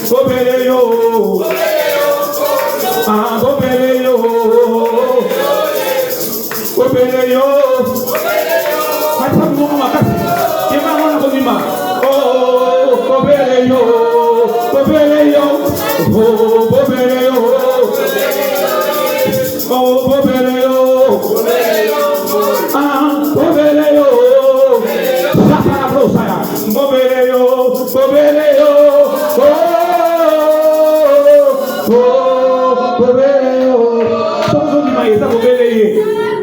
Go,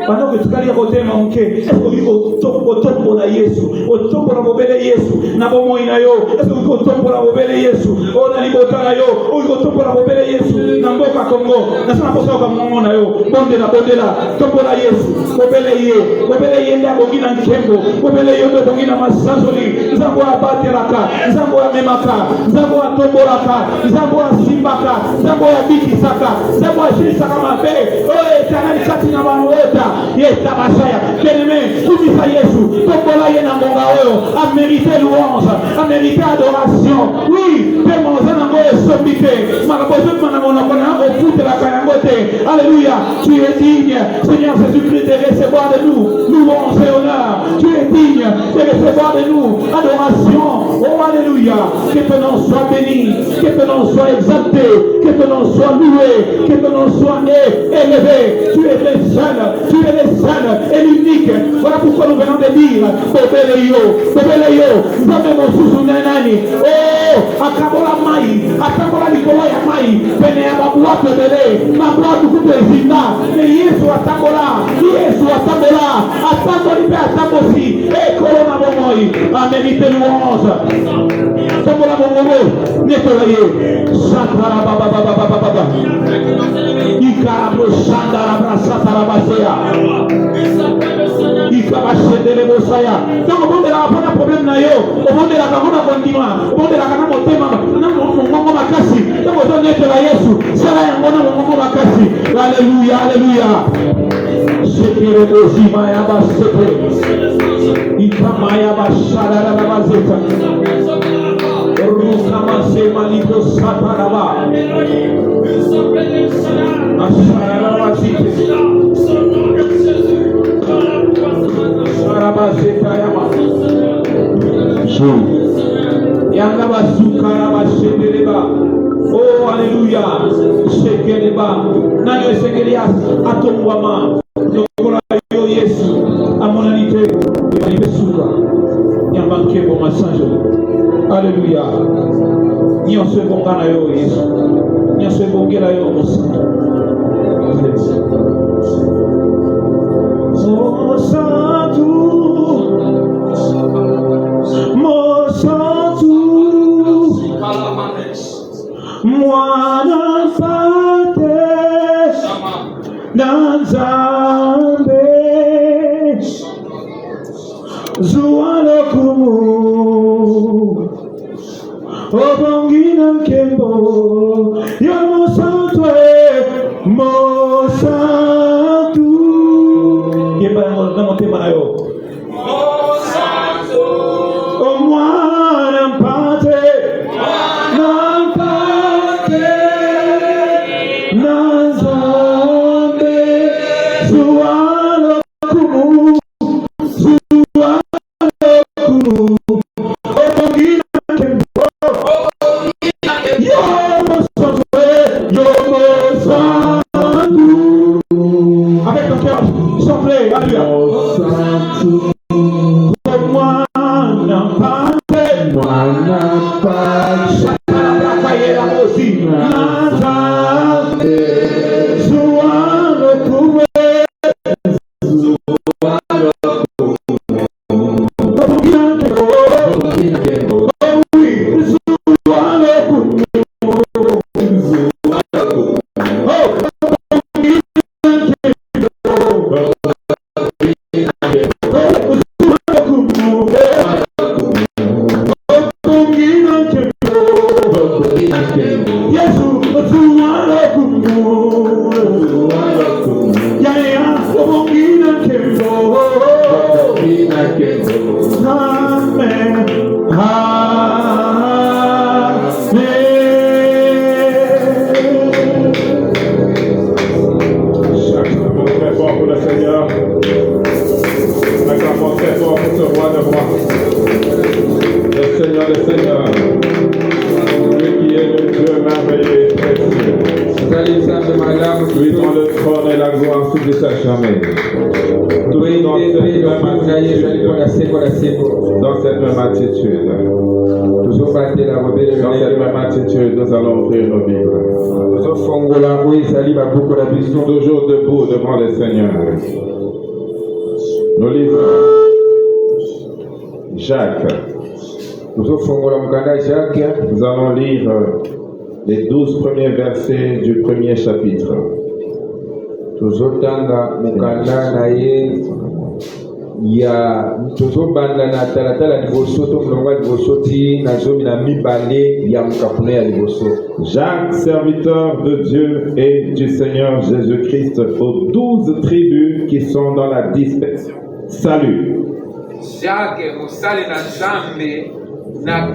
Pendant que tu as côté manqué, est-ce que vous tombe la Yesu, au tombe la bobele Yesu, na bomo inayo, est-ce que vous tombe la bobele Yesu, o na libota na yo, o vous tombe la bobele Yesu, na mboka Congo, na sana posa ka mongo na yo, bonde la, tombe la Yesu, bobele ye nda bongina nkembo, bobele ye ndo bongina masazoli, nzambo abateraka, nzambo amemaka, nzambo atombolaka, nzambo asimbaka, nzambo abikisaka, nzambo ashisaka mabe, o etana kati na banweta. Yes, Tabashaya, bien-aimé, tout ça Jésus, Tombola Yenangonga Oyo, a mérité louange, a mérité adoration. Oui, Pemo Zanango est sommité, Marabozo Manamona, au foot de la Kayangote. Alléluia, tu es digne, Seigneur Jésus-Christ, de recevoir de nous louange et honneur. Tu es digne de recevoir de nous adoration. Oh, Alléluia, que ton nom soit béni, que ton nom soit exalté, que ton nom soit loué, que ton nom soit élevé. Tu es le seul, tu es le seul et l'unique. Voilà pourquoi nous venons de dire Bobeleyo, nous avons sous nani. Oh, akabola mai, akabola likolo ya mai, pene ya babuato bele, babuato kupezina. Yesu atabola, ataboli pe atabosi, e corona bomoi, a mérité louange. Tombola bomomo, nettoyer, satara baba. Ikarabo shandara brasatara basea. Ikabashedele bosaya. Donc on ne a pas de problème na yo. On ne la kamona kondima. On ne la kana motema. Na mongo makasi. Donc on ne te la Yesu. Sala yangona mongo makasi. Alléluia. Sekere bozima ya basete. Ikamaya bashara la bazeta. Rukamase maliko sataraba. Ashara la bazeta. Yanga basukara bashendeleba. Oh alléluia. Shekeleba. Nanyo shekelia atongwama. Lokola yo Yesu. Amonalite. Ibesuka. Nyambanke bo masanjo. Alléluia. Nyonse bongana yo Yesu. Nyonse bongela yo Musa. Mwana fate nanzambe zuwalo kumu obongina nkembo ya mosantwe mosantu yeba na motema na yo omwana mpate Lui dont le trône et la gloire sous sa jamais. Dans cette même attitude, nous allons ouvrir nos Bibles. Toujours debout devant le Seigneur. Nous lisons Jacques. Nous allons lire les 12 premiers versets du premier chapitre. Jacques, serviteur de Dieu et du Seigneur Jésus-Christ, aux 12 tribus qui sont dans la dispersion. Salut. Jacques, musali na Nzambe na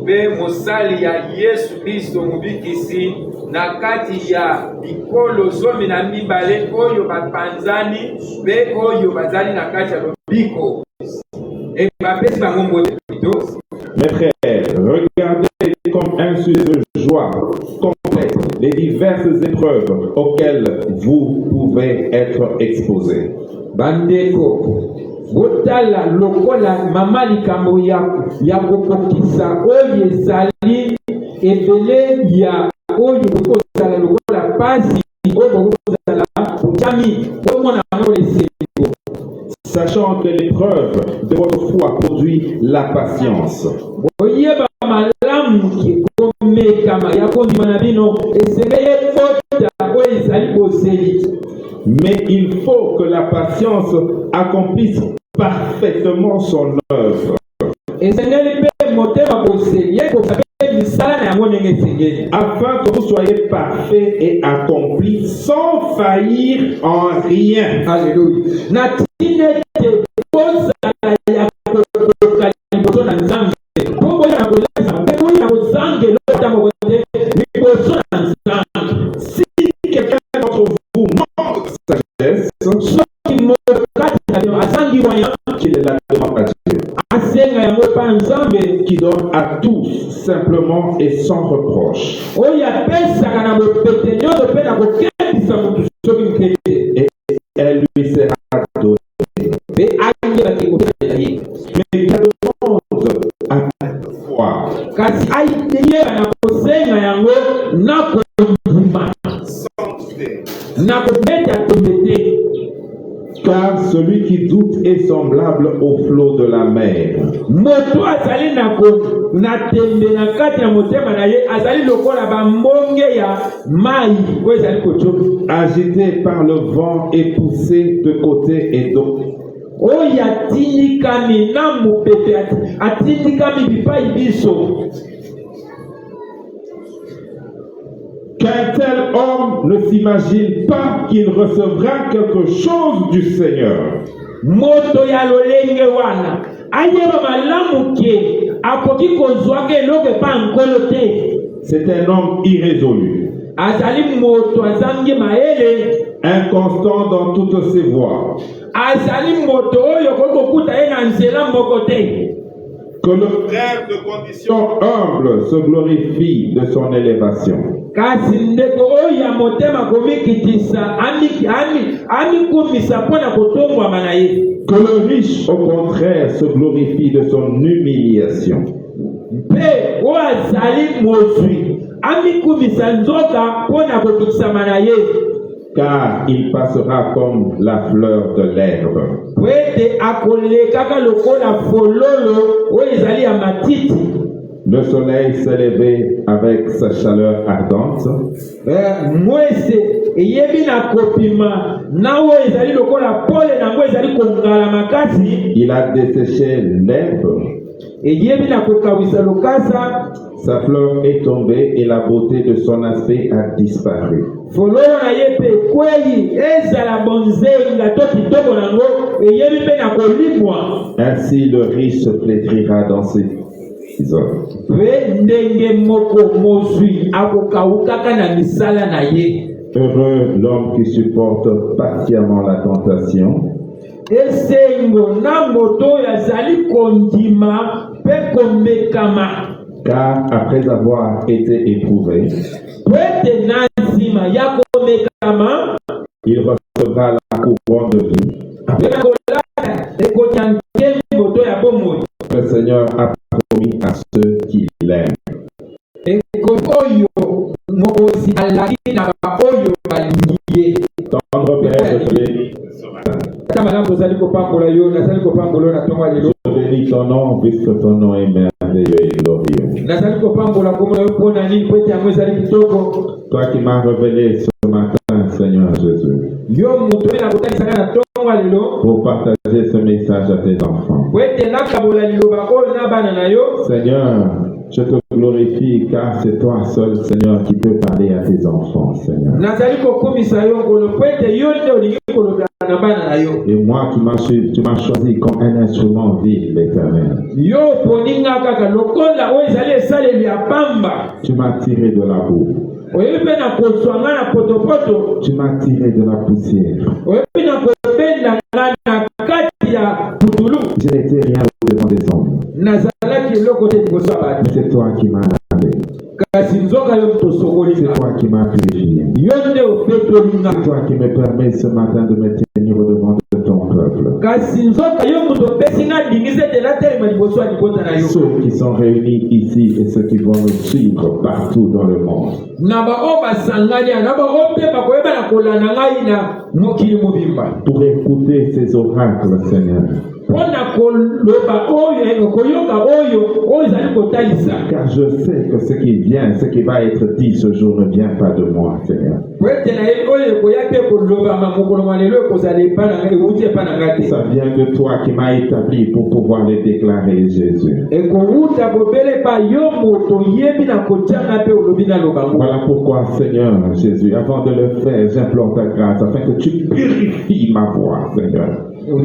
be musali ya Yesu Kristo mubikisi na kati ya bikolo zomi na mibale oyo bapanzani be oyo bazali na kati ya biko. Et bapesi bango mbote plutôt. Mes frères, regardez comme un sujet de joie complète les diverses épreuves auxquelles vous pouvez être exposés. Bandeko botala lokola mama likambo ya kokokisa oyo ezali ebele ya oyo kozala lokola pasi oyo kozala botami omona yango esengo. Sachant que l'épreuve de votre foi produit la patience. Oyeba malamu ki komekama ya kondima na bino esengeye fota oyo ezali boseli. Mais il faut que la patience accomplisse parfaitement son œuvre. Afin que vous soyez parfaits et accomplis sans faillir en rien. Alléluia. Si quelqu'un d'entre vous manque de sagesse, qu'il la demande à Dieu, qui donne à tous simplement et sans reproche. Et elle lui sera donnée. Mais il demande à la foi. Car celui qui doute est semblable au flot de la mer. Agité par le vent et poussé de côté et d'autre. Qu'un tel homme ne s'imagine pas qu'il recevra quelque chose du Seigneur. C'est un homme irrésolu, inconstant dans toutes ses voies. Que le frère de condition humble se glorifie de son élévation. Que le riche, au contraire, se glorifie de son humiliation. Car il passera comme la fleur de l'herbe. Le soleil s'est levé avec sa chaleur ardente. Il a desséché l'herbe. Sa fleur est tombée et la beauté de son aspect a disparu. Ainsi le riche se flétrira dans ses hommes. Heureux l'homme qui supporte patiemment la tentation. Car après avoir été éprouvé, mokozi alaki na baoyo balingi ye. Tendre Père, je bénis Ata malamu ozali kopambola yo, nazali kopambola yo na ntongo ya lelo. je bénis ton nom, puisque ton nom est merveilleux et glorieux. Nazali kopambola kombo na yo mpona nini po ete yango ezali kitoko. Toi qui m'as révélé ce matin, Seigneur Jésus, Yo moto oyo nakotalisaka na ntongo ya lelo pour partager ce message à tes enfants. po ete nakabola liloba oyo na bana na yo. Seigneur, je te glorifie car c'est toi seul, Seigneur, qui peux parler à tes enfants, Seigneur. Nazali kokumisa yo ngolo po ete yo nde olingi kolobela na bana na yo. Et moi, tu m'as choisi comme un instrument vil, l'Éternel. Yo poninga kaka lokola oyo ezali esaleli ya pamba. Tu m'as tiré de la boue. Oyebi mpe na kozwanga na potopoto. Tu m'as tiré de la poussière. Oyebi na kobenda nga na kati ya putulu. Je n'étais rien au-devant des hommes. Nazalaki eloko te liboso ya bato. Mais c'est toi qui m'as lavé. Kasi nzoka yo tosokoli C'est nga. toi qui m'as purifié. Yo nde opetoli nga. C'est toi qui me permets ce matin de me tenir au-devant de ton peuple. Kasi nzoka yo moto opesi nga ndingisa ete natelema liboso ya libota na yo. Ceux qui sont réunis ici et ceux qui vont nous suivre partout dans le monde. Na baoyo basangani na baoyo mpe bakoyeba na kolanda ngai na mokili mobimba. Pour écouter ces oracles, Seigneur. Mpona koloba oyo koyoka oyo ezali kotalisa. Car je sais que ce qui vient, ce qui va être dit ce jour ne vient pas de moi, Seigneur. Po ete na ye oyo ekoya mpe kolobama mokolo mwa lelo ekozala epa na ngai euti epa na ngai te. Ça vient de toi qui m'as établi pour pouvoir les déclarer, Jésus. Ekouta kobele epa yo moto yebi na kotianga mpe olobi na lobango. Voilà pourquoi, Seigneur Jésus, avant de le faire, j'implore ta grâce afin que tu purifies ma voix, Seigneur.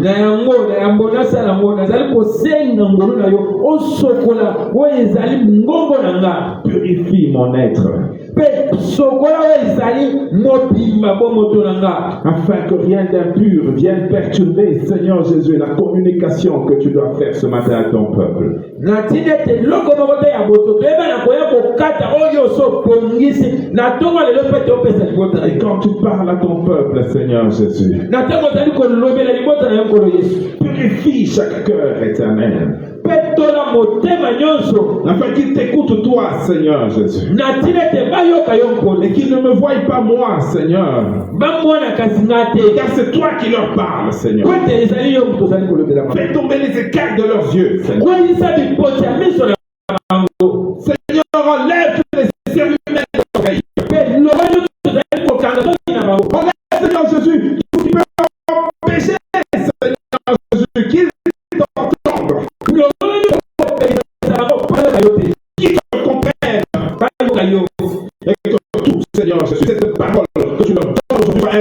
Na yango nasala ngo nazali kosenga ngolu na yo osokola oyo ezali ngongo na nga. Purifie mon être. Mpe sokola oyo ezali mobimba bo moto na nga. Afin que rien d'impur vienne perturber, Seigneur Jésus, la communication que tu dois faire ce matin à ton peuple. Na tina ete loko moko te ya boto toyeba na koya kokata oyo osopongisi na ntongo lelo mpe topesa libota na Et yo. quand tu parles à ton peuple, Seigneur Jésus, Na ntango ozali kolobela libota na yo nkolo Yesu. purifie chaque cœur éternel. Mpe tola motema nyonso. Afin qu'il t'écoute toi, Seigneur Jésus. Na tina ete bayoka yo nkolo. Et qu'ils ne me voient pas moi, Seigneur. Bamona kasi nga te. Car c'est toi qui leur parles, Seigneur. Po ete ezali yo moto ozali kolobela bango. Fais tomber les écailles de leurs yeux, Seigneur. Kweyisa bipoti ya miso na bango. Seigneur, enlève les cérumes de l'oreille. Mpe loba nyonso ozali kokanga soki na bango. Enlève, Seigneur Jésus, tout qui peut empêcher, Seigneur Jésus, qu'ils t'entendent, Loba nyonso kopelisa bango bayoka yo te. qu'ils te comprennent. Bayoka yo. Et que tout, Seigneur Jésus, cette parole que tu leur donnes aujourd'hui soit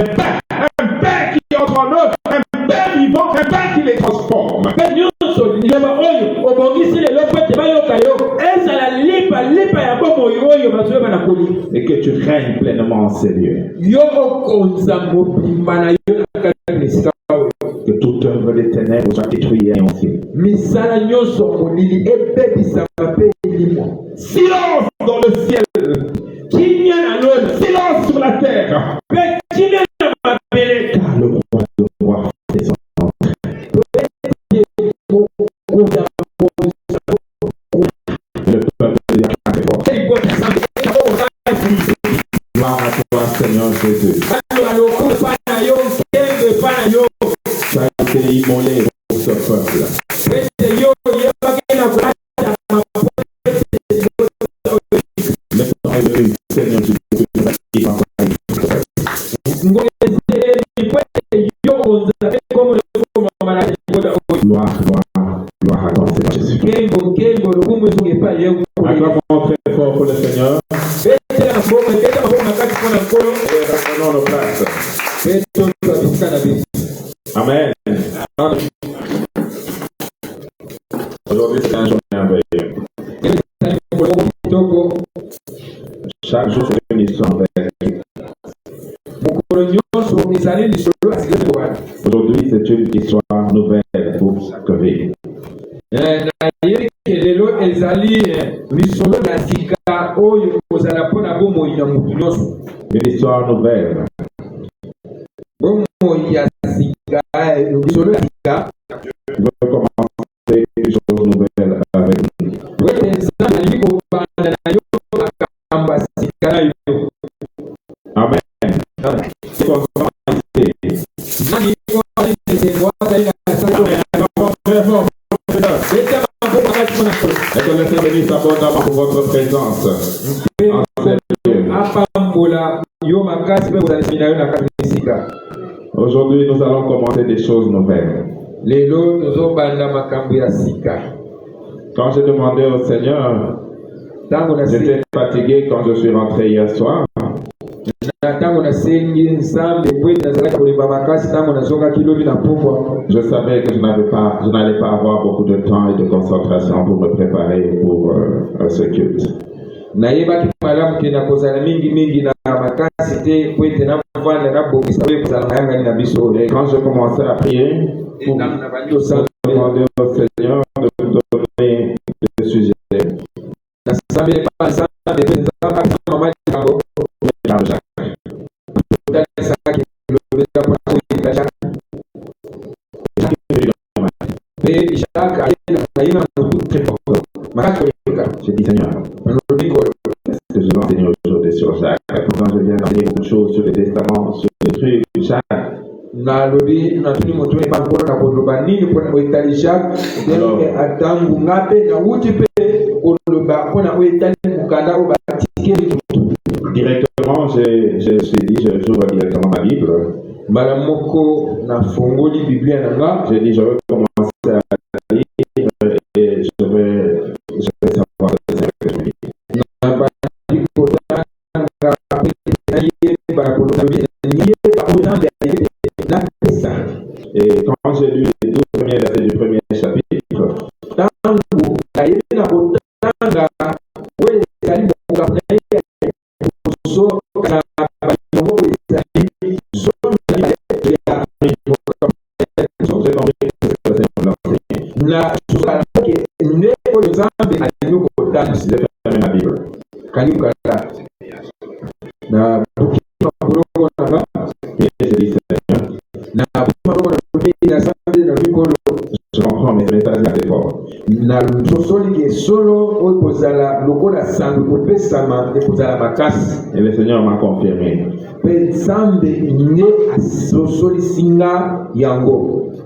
un pain qui entre en eux, un pain vivant, un pain qui les transforme. Mpe nyonso liloba oyo obongisi lelo po ete bayoka yo ezala lipa ya bomoi oyo bazoyeba na kolia. Et que tu règnes pleinement en ces lieux. Yo okonza mobimba na yo na kati ya esika oyo. Que toute œuvre des ténèbres soit détruite et anéantie. Misala nyonso molili ebebisaka mpe elimwa. Silence dans le ciel, Kimia na lona. silence sur la terre. Mpe kimia na mabele. Car le roi de roi fait son entrée. Le peuple déclare fort. Gloire à toi, Seigneur Jésus. Tu as été immolé pour ce peuple. Le temps est venu, Seigneur Jésus, que tu nous actives en gloire, gloire à toi, Seigneur Jésus. Acclamons très fort pour le Seigneur et reprenons nos places. Amen. Aujourd'hui, c'est un jour merveilleux. Chaque jour, c'est une histoire belle. Aujourd'hui, c'est une histoire nouvelle pour chaque vie. lelo ezali lisolo na sika oyo kozala mpona bomoi na motu nyonso. Une histoire nouvelle. Bomoi ya sika lisolo ya sika. Je veux commencer une chose nouvelle avec nous. Wete nzambe alingi kobanda na yo akamba sika na yo. makasi pe kozala na yo na kati esika. Aujourd'hui, nous allons commencer des choses nouvelles. Lelo tozobanda makambo ya sika. Quand j'ai demandé au Seigneur, j'étais fatigué quand je suis rentré hier soir. Je savais que je n'allais pas avoir beaucoup de temps et de concentration pour me préparer pour ce culte. Et quand je commençais à prier, pour demander au Seigneur de nous donner le sujet. J'ai dit Seigneur, est-ce que je vais enseigner aujourd'hui sur Jacques? Pourtant je viens d'enseigner beaucoup de choses sur le testament, sur les trucs, Jacques. Alors, directement, je me suis dit, j'ouvre directement ma Bible. J'ai dit, je vais commencer à lire et je vais savoir ce que je lis. Et quand j'ai lu les 12 premiers versets du premier chapitre, je comprends, mais ce message est fort. Et le Seigneur m'a confirmé.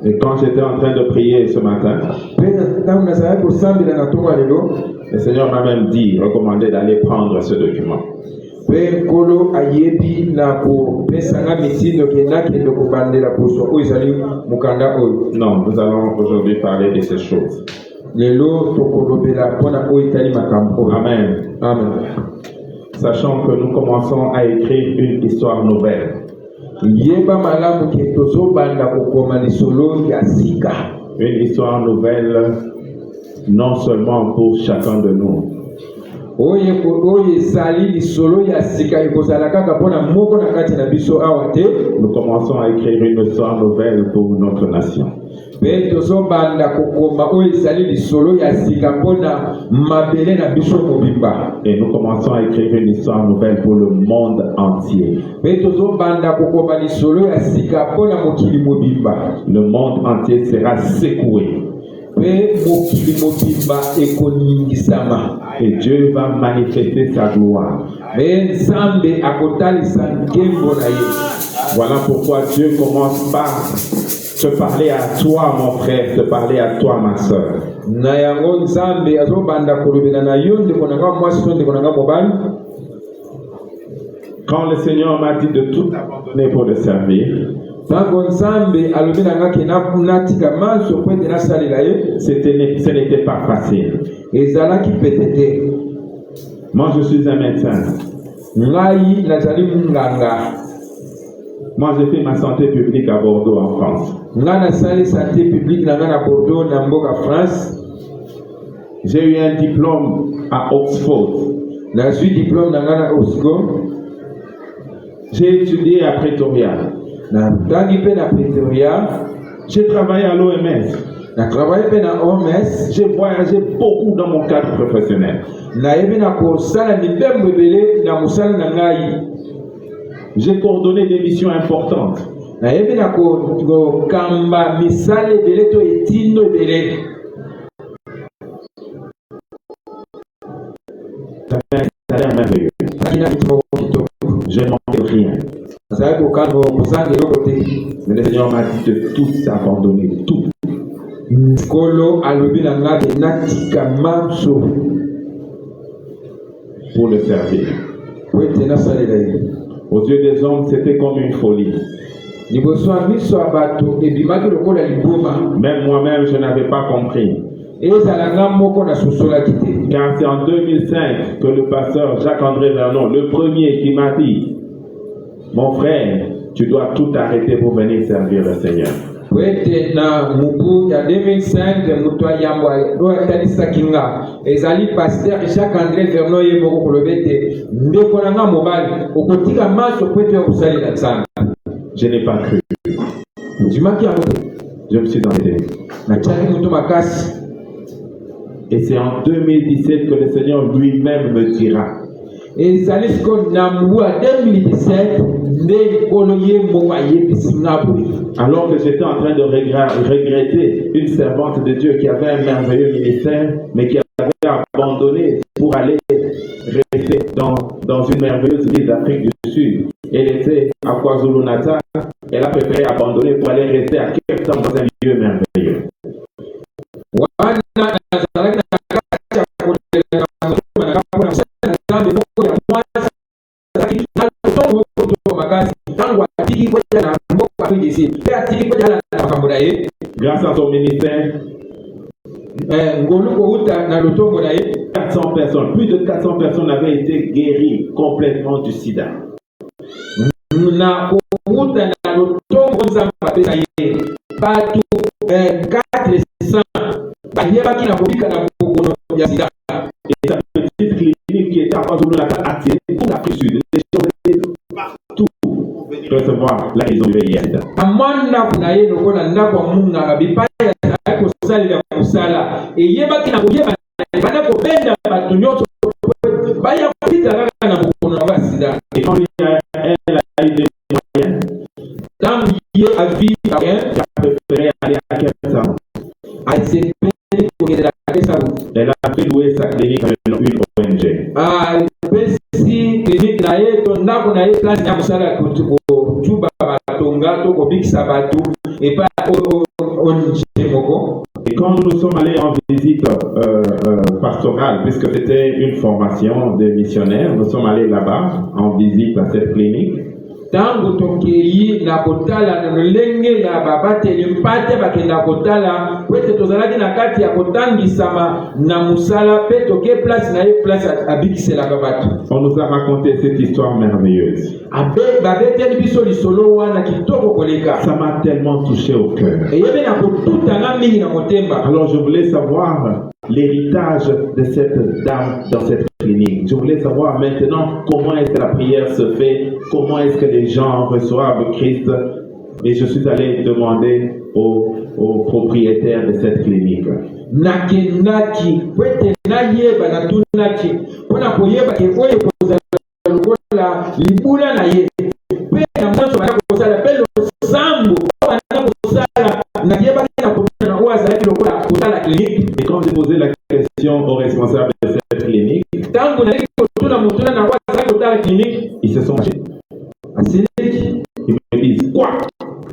Et quand j'étais en train de prier ce matin, le Seigneur m'a même dit, recommandé d'aller prendre ce document. Non, nous allons aujourd'hui parler de ces choses. Amen. Amen. Sachant que nous commençons à écrire une histoire nouvelle. Une histoire nouvelle, non seulement pour chacun de nous. Nous commençons à écrire une histoire nouvelle pour notre nation. Et nous commençons à écrire une histoire nouvelle pour le monde entier. Le monde entier sera secoué. Et Dieu va manifester sa gloire. Voilà pourquoi Dieu commence par te parler à toi, mon frère, te parler à toi, ma soeur. Quand le Seigneur m'a dit de tout abandonner pour le servir, ce n'était pas facile. Moi, je suis un médecin. Moi, j'ai fait ma santé publique à Bordeaux, en France. J'ai eu un diplôme à Oxford. J'ai étudié à Pretoria. J'ai travaillé à l'OMS. J'ai voyagé beaucoup dans mon cadre professionnel. J'ai coordonné des missions importantes. Ça a l'air merveilleux. Je ne manque rien. Mais le Seigneur m'a dit de tout abandonner, tout. Pour le servir. Aux yeux des hommes, c'était comme une folie. Même moi-même, je n'avais pas compris. Car c'est en 2005 que le pasteur Jacques-André Vernon, le premier, qui m'a dit: mon frère, tu dois tout arrêter pour venir servir le Seigneur. Na mubu ya 2005 mutwa yambwa do atalisa kinga ezali pasteur Jacques-André Vernon ye moko kolobete ndeko nanga mobali okotika maso kwetu ya kusalela sana. Je n'ai pas cru. Je me suis entêté. Et c'est en 2017 que le Seigneur lui-même me dira. Alors que j'étais en train de regretter une servante de Dieu qui avait un merveilleux ministère, mais qui avait abandonné pour aller rester dans une merveilleuse ville d'Afrique du Sud. Elle était à KwaZulu-Natal. Elle a préféré abandonner pour aller rester à Cape Town dans un lieu merveilleux. Grâce à son ministère, 400 personnes, plus de 400 personnes avaient été guéries complètement du sida. Et sa petite clinique qui était à KwaZulu-Natal a attiré toute l'Afrique du Sud. Les gens étaient partout pour recevoir la guérison du VIH. Et quand elle a eu des moyens, elle a préféré aller à Cape Town. Elle a fait louer sa clinique à une ONG. Et quand nous sommes allés en visite pastorale, puisque c'était une formation de missionnaires, nous sommes allés là-bas en visite à cette clinique. Tangu tokei na kotala na lenge ya babate limpate bakenda kotala kwete tozalaki na kati ya kotangisama na musala pe toke place na ye place abikisela babatu. On nous a raconté cette histoire merveilleuse. Abe babete biso lisolo wana kitoko koleka. Ça m'a tellement touché au cœur. Eyebe na kotuta na mingi na motemba. Alors je voulais savoir l'héritage de cette dame dans cette clinique. Je voulais savoir maintenant comment est-ce que la prière se fait, comment est-ce que les gens reçoivent Christ. Et je suis allé demander au propriétaire de cette clinique. Nakenaki, kwete na yeba na tunaki, pona koyeba ke oye kozala lokola libula na ye. Pe na mwanzo bana kozala pe lo sambo, bana kozala na yeba na kotuna na oza la lokola kozala clinique. Et quand j'ai posé la question au responsable de cette clinique, ils se sont mangés. Ils me disent quoi?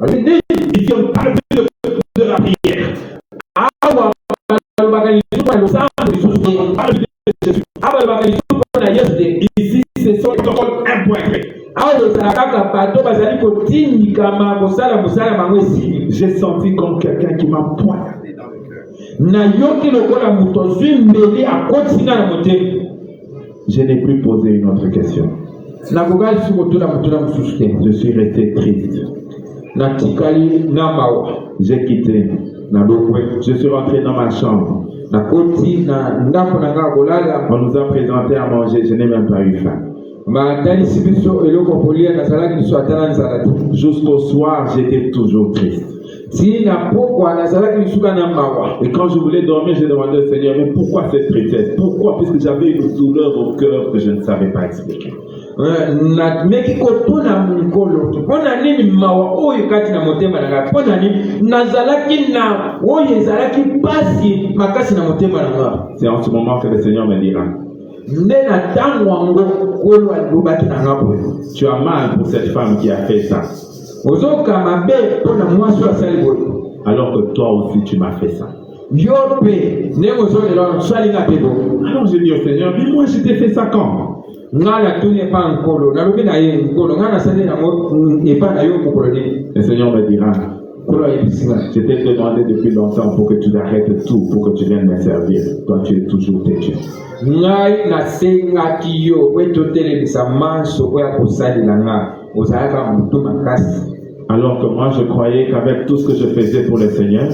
Ils viennent parler de la prière. Ici, ce sont les paroles impointes. J'ai senti comme quelqu'un qui m'a poignardé dans le cœur. Je n'ai plus posé une autre question. Je suis resté triste. J'ai quitté. Je suis rentré dans ma chambre. On nous a présenté à manger. Je n'ai même pas eu faim. Jusqu'au soir, j'étais toujours triste. Et quand je voulais dormir, j'ai demandé au Seigneur, mais pourquoi cette tristesse? Pourquoi? Puisque j'avais une douleur au cœur que je ne savais pas expliquer. C'est en ce moment que le Seigneur me dira, tu as mal pour cette femme qui a fait ça. Alors que toi aussi tu m'as fait ça. Alors j'ai dit au Seigneur, mais moi je t'ai fait ça quand? Le Seigneur me dira, je t'ai demandé depuis longtemps pour que tu arrêtes tout, pour que tu viennes me servir. Toi, tu es toujours têtu. Alors que moi, je croyais qu'avec tout ce que je faisais pour le Seigneur,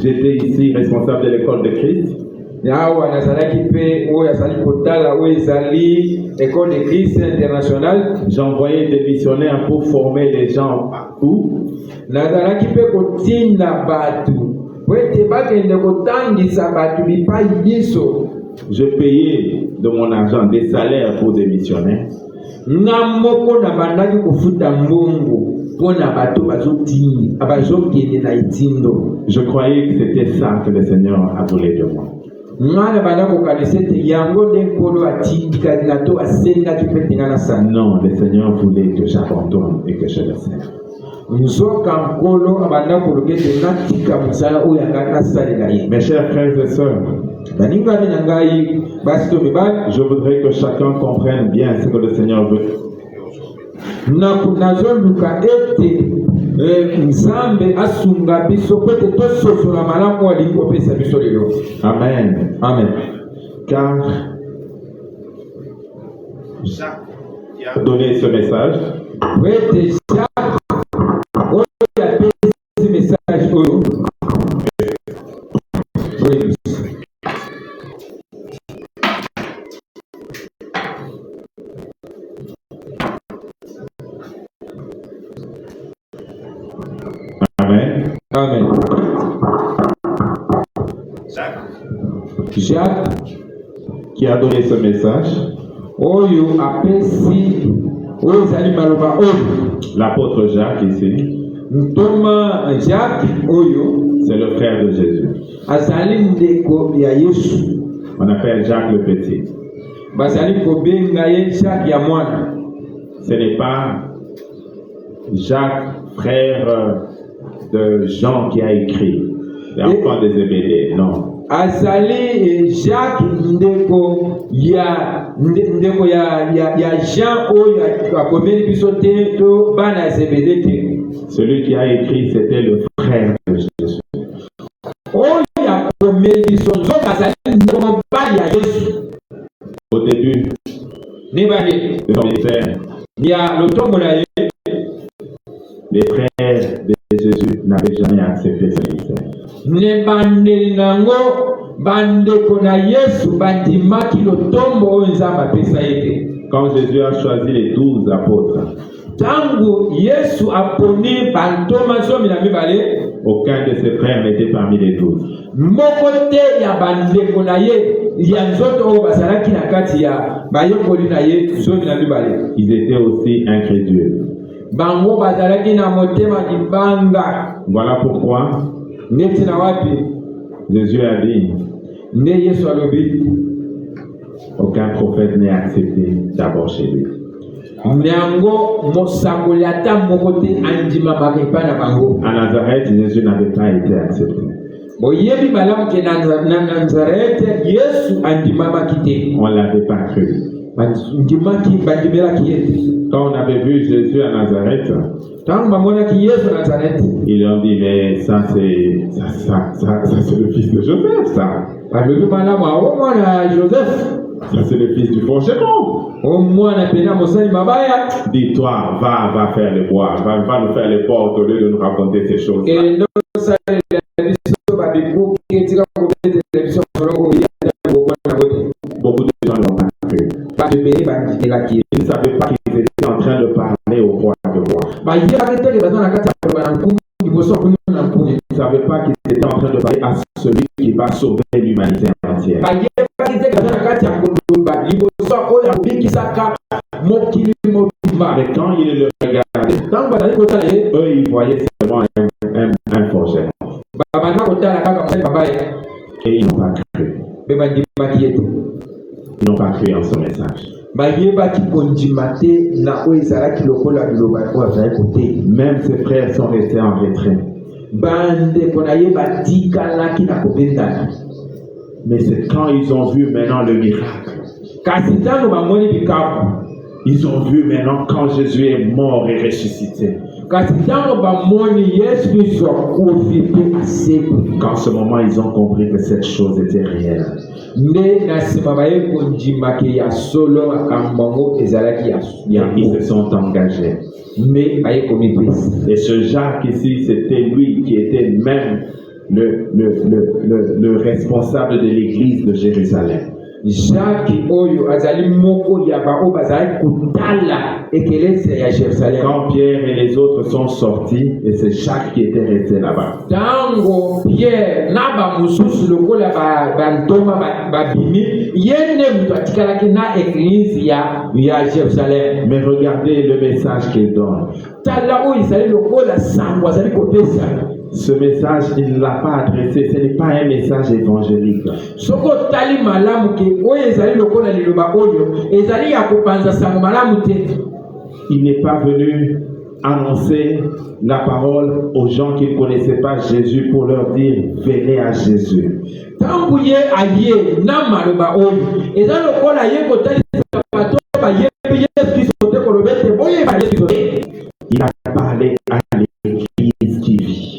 j'étais ici responsable de l'école de Christ. J'envoyais des missionnaires pour former les gens partout. Je payais de mon argent des salaires pour des missionnaires. Je croyais que c'était ça que le Seigneur a voulu de moi. Non, le Seigneur voulait que j'abandonne et que je le serve. Mes chers frères et sœurs, je voudrais que chacun comprenne bien ce que le Seigneur veut. Amen. Amen. Car Jacques qui a donné ce message, Amen. Amen. Jacques qui a donné ce message, l'apôtre Jacques ici, c'est le frère de Jésus. On appelle Jacques le Petit. Ce n'est pas Jacques, frère de Jean qui a écrit l'enfant des Zébédée, non. Jacques ndeko ya Jean oyo akomeli biso te to bana Zébédée te. Celui qui a écrit, c'était le frère de Jésus. Au début de son ministère, les frères de Jésus n'avaient jamais accepté ce ministère. Quand Jésus a choisi les 12 apôtres, aucun de ses frères n'était parmi les 12. Ils étaient aussi incrédules. Voilà pourquoi Jésus a dit, aucun prophète n'est accepté d'abord chez lui. À Nazareth, Jésus n'avait pas été accepté. On ne l'avait pas cru. Quand on avait vu Jésus à Nazareth, ils ont dit, mais ça c'est le fils de Joseph, ça. Ça c'est le fils du forgeron. Dis-toi, va faire les bois, va nous faire les portes au lieu de nous raconter ces choses. Beaucoup de gens n'ont pas cru. Ils ne savaient pas qu'ils étaient en train de parler au roi de rois. Ils ne savaient pas qu'ils étaient en train de parler à celui qui va sauver l'humanité entière. Mais quand ils le regardaient, eux ils voyaient seulement un forgeron. Et ils n'ont pas cru. Ils n'ont pas cru en son message. Même ses frères sont restés en retrait. Mais c'est quand ils ont vu maintenant le miracle. Ils ont vu maintenant quand Jésus est mort et ressuscité. Qu'en ce moment, ils ont compris que cette chose était réelle. Ils se sont engagés. Et ce Jacques ici, c'était lui qui était même le responsable de l'église de Jérusalem. Jacques oyo azali moko ya bao bazali kutala ekelese ya Jérusalem. Quand Pierre et les autres sont sortis, et c'est Jacques qui était resté là-bas. Tango Pierre naba mususu lokola ba ntoma ba bimi yene mutu atikalaki na église ya Jérusalem. Mais regardez le message qu'il donne. Tala oyo izali lokola sango azali kopesa. Ce message, il ne l'a pas adressé, ce n'est pas un message évangélique. Il n'est pas venu annoncer la parole aux gens qui ne connaissaient pas Jésus pour leur dire venez à Jésus. Il a parlé à l'église qui vit.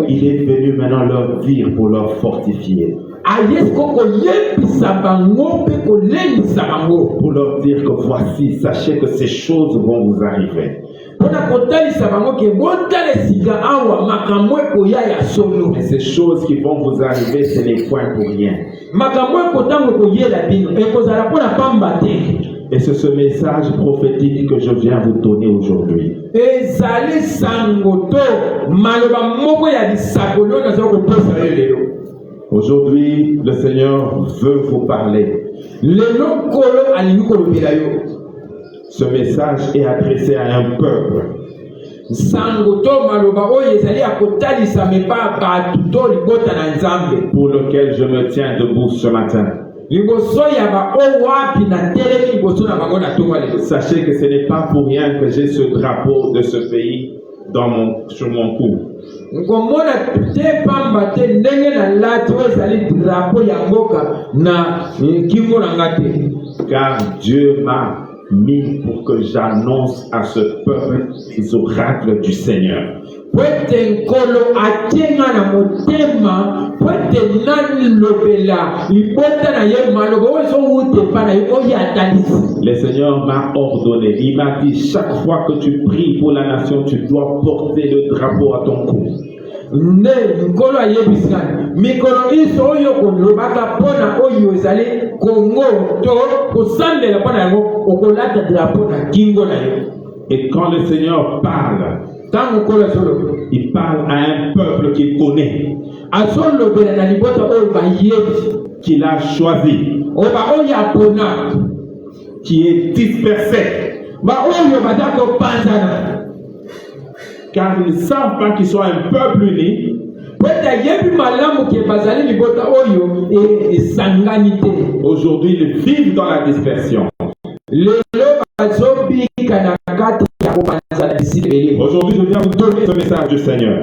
Il est venu maintenant leur dire pour leur fortifier. Pour leur dire que voici, sachez que ces choses vont vous arriver. Et ces choses qui vont vous arriver, ce n'est point pour rien. Et c'est ce message prophétique que je viens vous donner aujourd'hui. Aujourd'hui, le Seigneur veut vous parler. Ce message est adressé à un peuple. Pour lequel je me tiens debout ce matin. Sachez que ce n'est pas pour rien que j'ai ce drapeau de ce pays sur mon cou. Car Dieu m'a mis pour que j'annonce à ce peuple les oracles du Seigneur. Le Seigneur m'a ordonné, il m'a dit chaque fois que tu pries pour la nation, tu dois porter le drapeau à ton cou. Et quand le Seigneur parle, il parle à un peuple qu'il connaît, qu'il a choisi, qui est dispersé. Car ils ne savent pas qu'ils sont un peuple uni. Aujourd'hui, ils vivent dans la dispersion. Aujourd'hui, je viens vous donner ce message du Seigneur.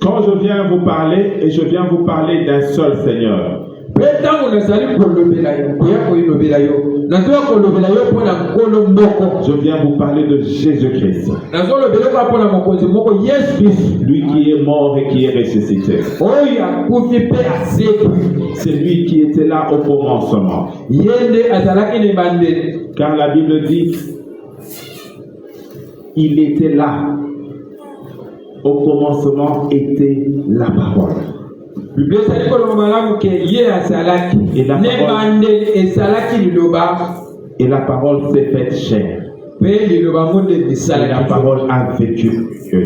Quand je viens vous parler, et je viens vous parler d'un seul Seigneur. Je viens vous parler de Jésus-Christ. Lui qui est mort et qui est ressuscité. C'est lui qui était là au commencement. Car la Bible dit, il était là. Au commencement était la parole. Et la parole s'est faite chair. Et la parole a vécu. Et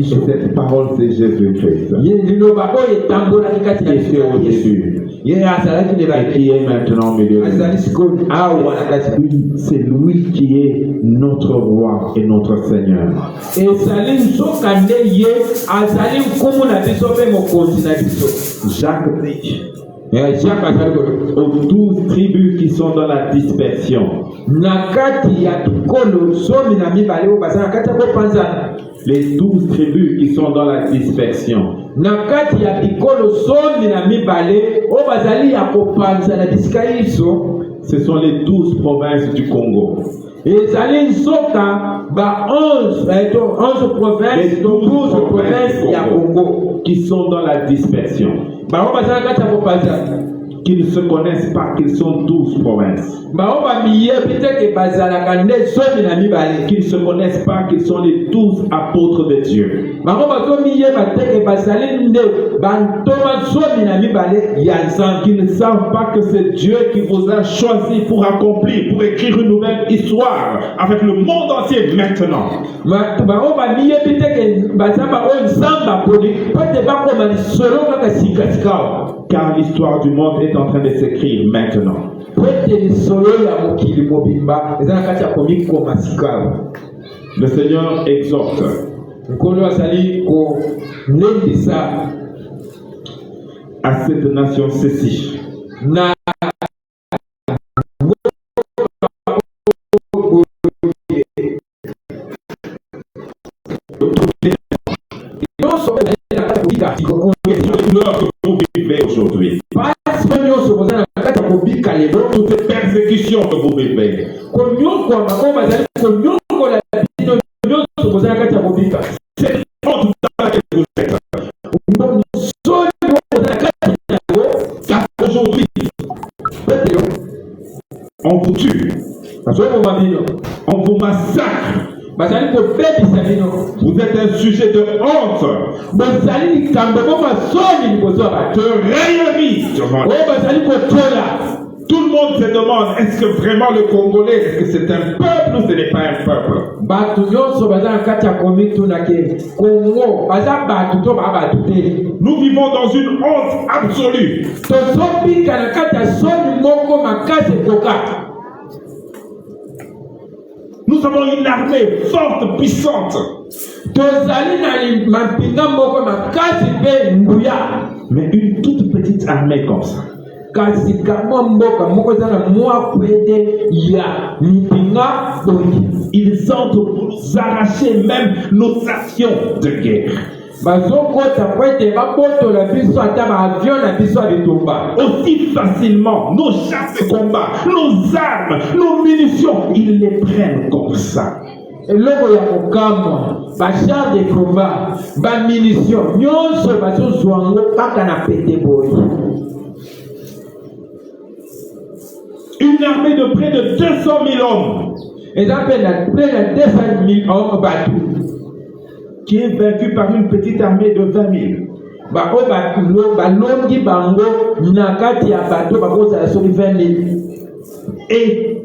cette parole, c'est Jésus-Christ. Qui était au début. Et qui est maintenant au milieu de nous. C'est lui qui est notre roi et notre Seigneur. Jacques dit, aux 12 tribus qui sont dans la dispersion. Les 12 tribus qui sont dans la dispersion. Ce sont les 12 provinces du Congo. Les 11 provinces, Les 12 provinces du Congo qui sont dans la dispersion. Qui ne se connaissent pas qu'ils sont 12 provinces. Qui ne se connaissent pas qu'ils sont les 12 apôtres de Dieu. Qui ne savent pas que c'est Dieu qui vous a choisi pour accomplir, pour écrire une nouvelle histoire avec le monde entier maintenant. Car l'histoire du monde est en train de s'écrire maintenant. Le Seigneur exhorte à cette nation ceci. Aujourd'hui. Toutes les persécutions que vous vivez. C'est honte dans laquelle vous êtes. Car aujourd'hui, on vous tue. On vous massacre. Vous êtes un sujet de honte, de raillerie. Tout le monde se demande, est-ce que vraiment le Congolais, est-ce que c'est un peuple ou ce n'est pas un peuple? Nous vivons dans une honte absolue. Nous avons une armée forte, puissante. Mais une toute petite armée comme ça. Ils entrent pour nous arracher même nos actions de guerre. Aussi facilement, nos chars de combat, nos armes, nos munitions, ils les prennent comme ça. Une armée de près de 200 000 hommes qui est vaincue par une petite armée de 20 000. Et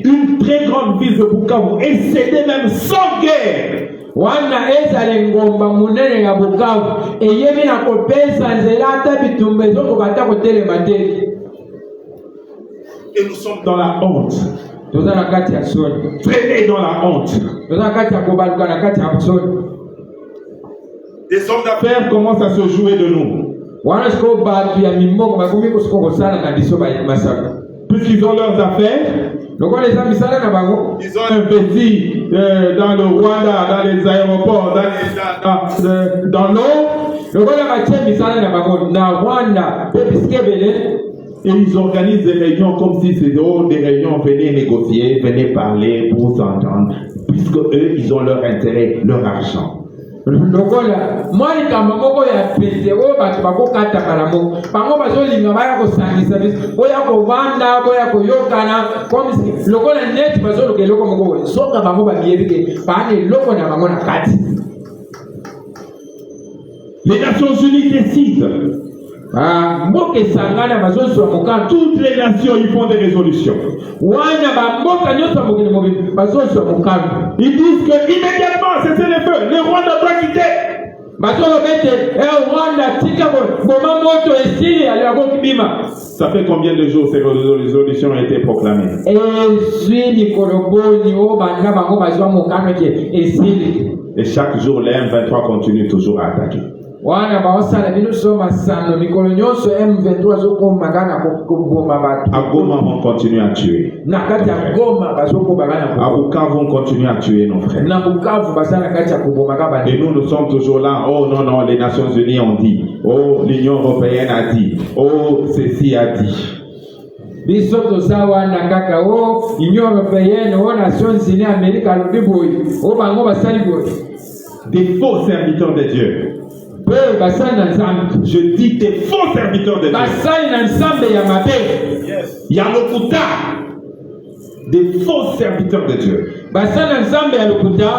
une très grande ville de Bukavu est cédée même sans guerre. Et nous sommes dans la honte. Traînés dans la honte. Des hommes d'affaires commencent à se jouer de nous. Puisqu'ils ont leurs affaires, ils ont investi dans le Rwanda, dans les aéroports, dans l'eau. Et ils organisent des réunions comme si c'était des réunions, venez négocier, venez parler pour s'entendre, puisque eux, ils ont leur intérêt, leur argent. Les Nations Unies décident. Toutes les nations, ils font des résolutions. Ils disent que immédiatement, cessez les feux, le Rwanda doit quitter. Ça fait combien de jours ces résolutions ont été proclamées? Et chaque jour, les M23 continuent toujours à attaquer. wana baosala bino soma sano mikolo nyonso M23 zokoma kana koboma bato. À Goma, on continue à tuer. Na kati ya Goma bazokoma kana À Bukavu, on continue à tuer nos frères. na Bukavu basala kati ya koboma ka Et bande. nous sommes toujours là. Oh non, non, les Nations Unies ont dit. Oh, l'Union Européenne a dit. Oh, ceci a dit. Biso toza wana kaka o Union Européenne o Nations Unies Amerika alobi boye o bango basali boye. Des faux serviteurs de Dieu. Pe basali na Nzambe. Je dis des faux serviteurs de Dieu. Basali na Nzambe ya mabe. Il y a Lokuta. Des faux serviteurs de Dieu. Basali na Nzambe ya lokuta.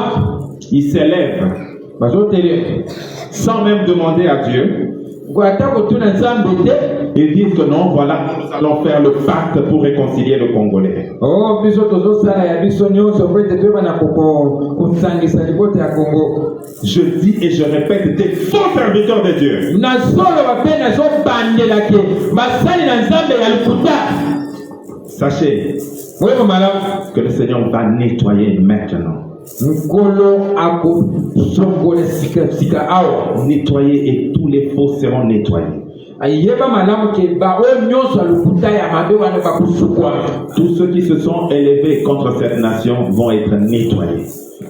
Ils s'élèvent Bazotele. sans même demander à Dieu. Kwa tako tuna Nzambe te. Ils disent que non, voilà, nous allons faire le pacte pour réconcilier le Congolais. Oh biso tozosala ya biso nyonso po ete toyeba na kosangisa libota ya Congo. Je dis et je répète, des faux serviteurs de Dieu. Nazoloba pe nazobandela ke basali na Nzambe ya lokuta. Sachez Mwema malamu. que le Seigneur va nettoyer maintenant. Nkolo ako songola sika awa. Nettoyer et tous les faux seront nettoyés. Ayeba malamu ke ba o nyonso lokuta ya mabe wana bakusukwa. Tous ceux qui se sont élevés contre cette nation vont être nettoyés.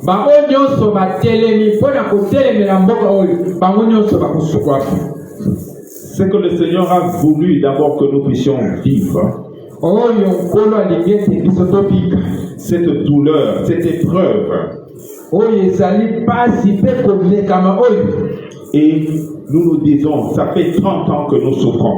Ba o nyonso batelemi pona kotelemela mboka oyo bango nyonso bakusukwa. C'est que le Seigneur a voulu d'abord que nous puissions vivre Oyo nkolo alingi ete biso tobika. cette douleur, cette épreuve. Oyo ezali pasi pe komekama oyo. Et nous nous disons, ça fait 30 ans que nous souffrons.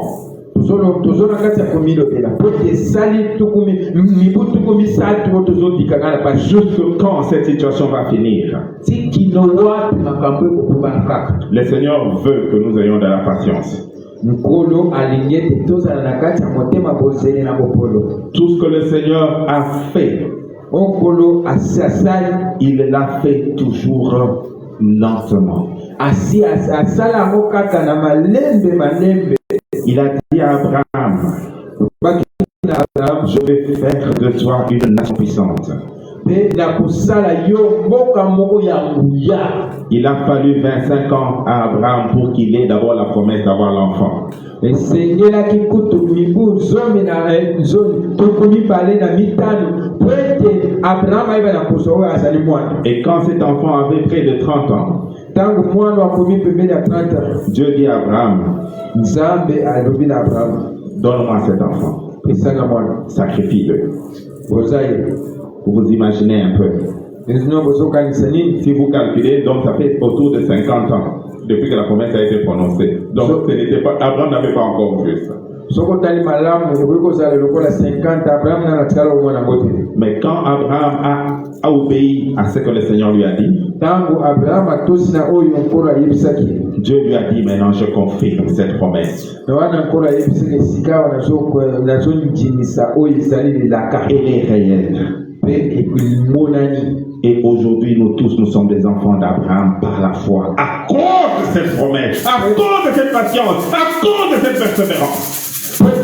Tozona kati ya komilobela po esali tukumi mibu tukumi satu tozobika kana pa Jusque quand cette situation va finir? tikino wapi makambo ekokubana kaka. Le Seigneur veut que nous ayons de la patience. Nkolo alingi ete tozala na kati ya motema bozele na bopolo. Tout ce que le Seigneur a fait, Nkolo asali il l'a fait toujours lentement. asala yango kaka na malembe. Il a dit à Abraham, je vais faire de toi une nation puissante. Pe na kosala yo mboka moko ya nguya. Il a fallu 25 ans à Abraham pour qu'il ait d'abord la promesse d'avoir l'enfant. Esengelaki kutu mibu zomi na zomi tukumi bale na mitano po ete Abraham ayeba na poso oyo azali mwana. Et quand cet enfant avait près de 30 ans, Tangu mwana akomi pembeni ya 30 ans, Dieu dit à Abraham, Nzambe alobi na Abraham, donne-moi cet enfant, pesanga mwana sacrifie-le. bozaye. Vous imaginez un peu. Ezino bozokanisa nini? Si vous calculez, donc ça fait autour de 50 ans depuis que la promesse a été prononcée. Donc ce n'était pas, Abraham n'avait pas encore vu ça. Soko tali malamu ekoki kozala lokola 50 Abraham na natikala omwana bote. Mais quand Abraham a obéi à ce que le Seigneur lui a dit, Tangu Abraham atosi na oyo nkolo ayebisaki, Dieu lui a dit, maintenant je confirme cette promesse. na wana nkolo ayebisaki esika wana nazondimisa oyo ezali lelaka Elle est réelle. pe emonani. Et aujourd'hui, nous tous, nous sommes des enfants d'Abraham par la foi. À cause de cette promesse, à cause de cette patience, à cause de cette persévérance.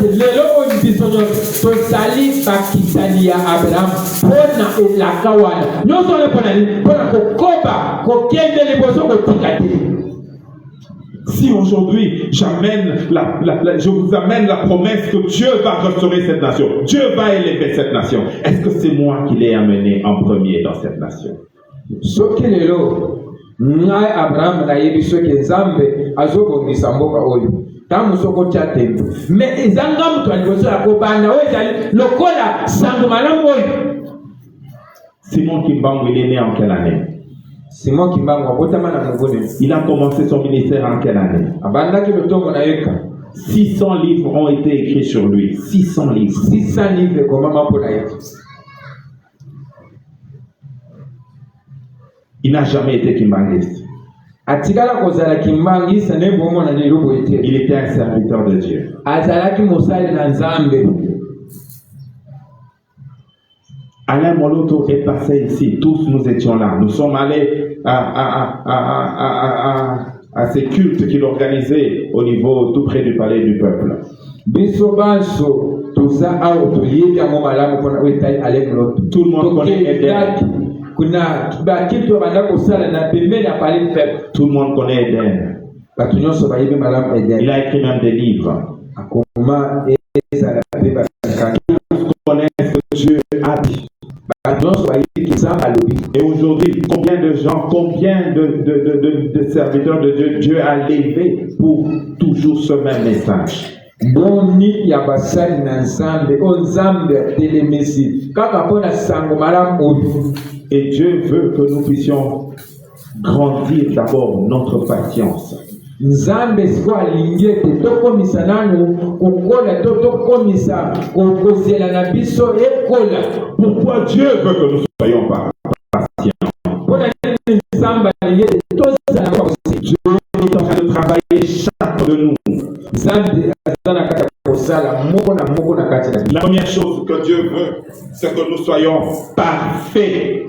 Lelo oyo biso nyonso tozali bakitani ya Abraham mpona elaka wana nyonso wana mpona nini? Mpona kokoba kokende liboso kotika te. Si aujourd'hui je vous amène la promesse que Dieu va restaurer cette nation, Dieu va élever cette nation, est-ce que c'est moi qui l'ai amené en premier dans cette nation? Soki lelo ngai Abraham nayebi soki Nzambe azobongisa mboka oyo tangu soko tia tembe me ezanga mutu ya liboso ya kobanda oyo ezali lokola sango malamu oyo. Simon Kimbangu, il est né en quelle année? Simon Kimbangu abotama na mongoni. Il a commencé son ministère en quelle année? Abandaki lotongo na yeka. 600 livres ont été écrits sur lui. 600 livres. 600 livres ekomama mpona ye. Il n'a jamais été kimbangiste. Atikala kozala kimbangisa ne bomona ne lobo ete. Il était un serviteur de Dieu. Azalaki mosali na Nzambe. Alain Moloto est passé ici. Tous nous étions là. Nous sommes allés à ces cultes qu'il organisait au niveau tout près du palais du peuple. Biso banso toza awo toyebi yango malamu mpona oyo etali Alain Moloto. Tout le monde connaît Eden. Kuna bakitu banda kosala na pembeni ya palais du peuple. Tout le monde connaît Eden. bato nyonso bayebi malamu eden Il a écrit même des livres. akoma ezala mpe bakani Tous connaissent que Dieu a dit. bato nyonso bayebi nzambe alobi. Et aujourd'hui, combien de gens, combien de serviteurs de Dieu, Dieu a levé pour toujours ce même message. Boni ya basali na nzambe o nzambe atelemisi kaka mpo na sango malamu oyo. Et Dieu veut que nous puissions grandir d'abord notre patience. Nzambe siko alingi ete tokomisa nanu kokola to tokomisa kokozela na biso ekola. Pourquoi Dieu veut que nous soyons patients? Mpona nini nzambe alingi ete tozala kosi. Dieu est en train de travailler chacun de nous. Nzambe aza na kati ya kosala moko na moko na kati na biso. La première chose que Dieu veut, c'est que nous soyons parfaits.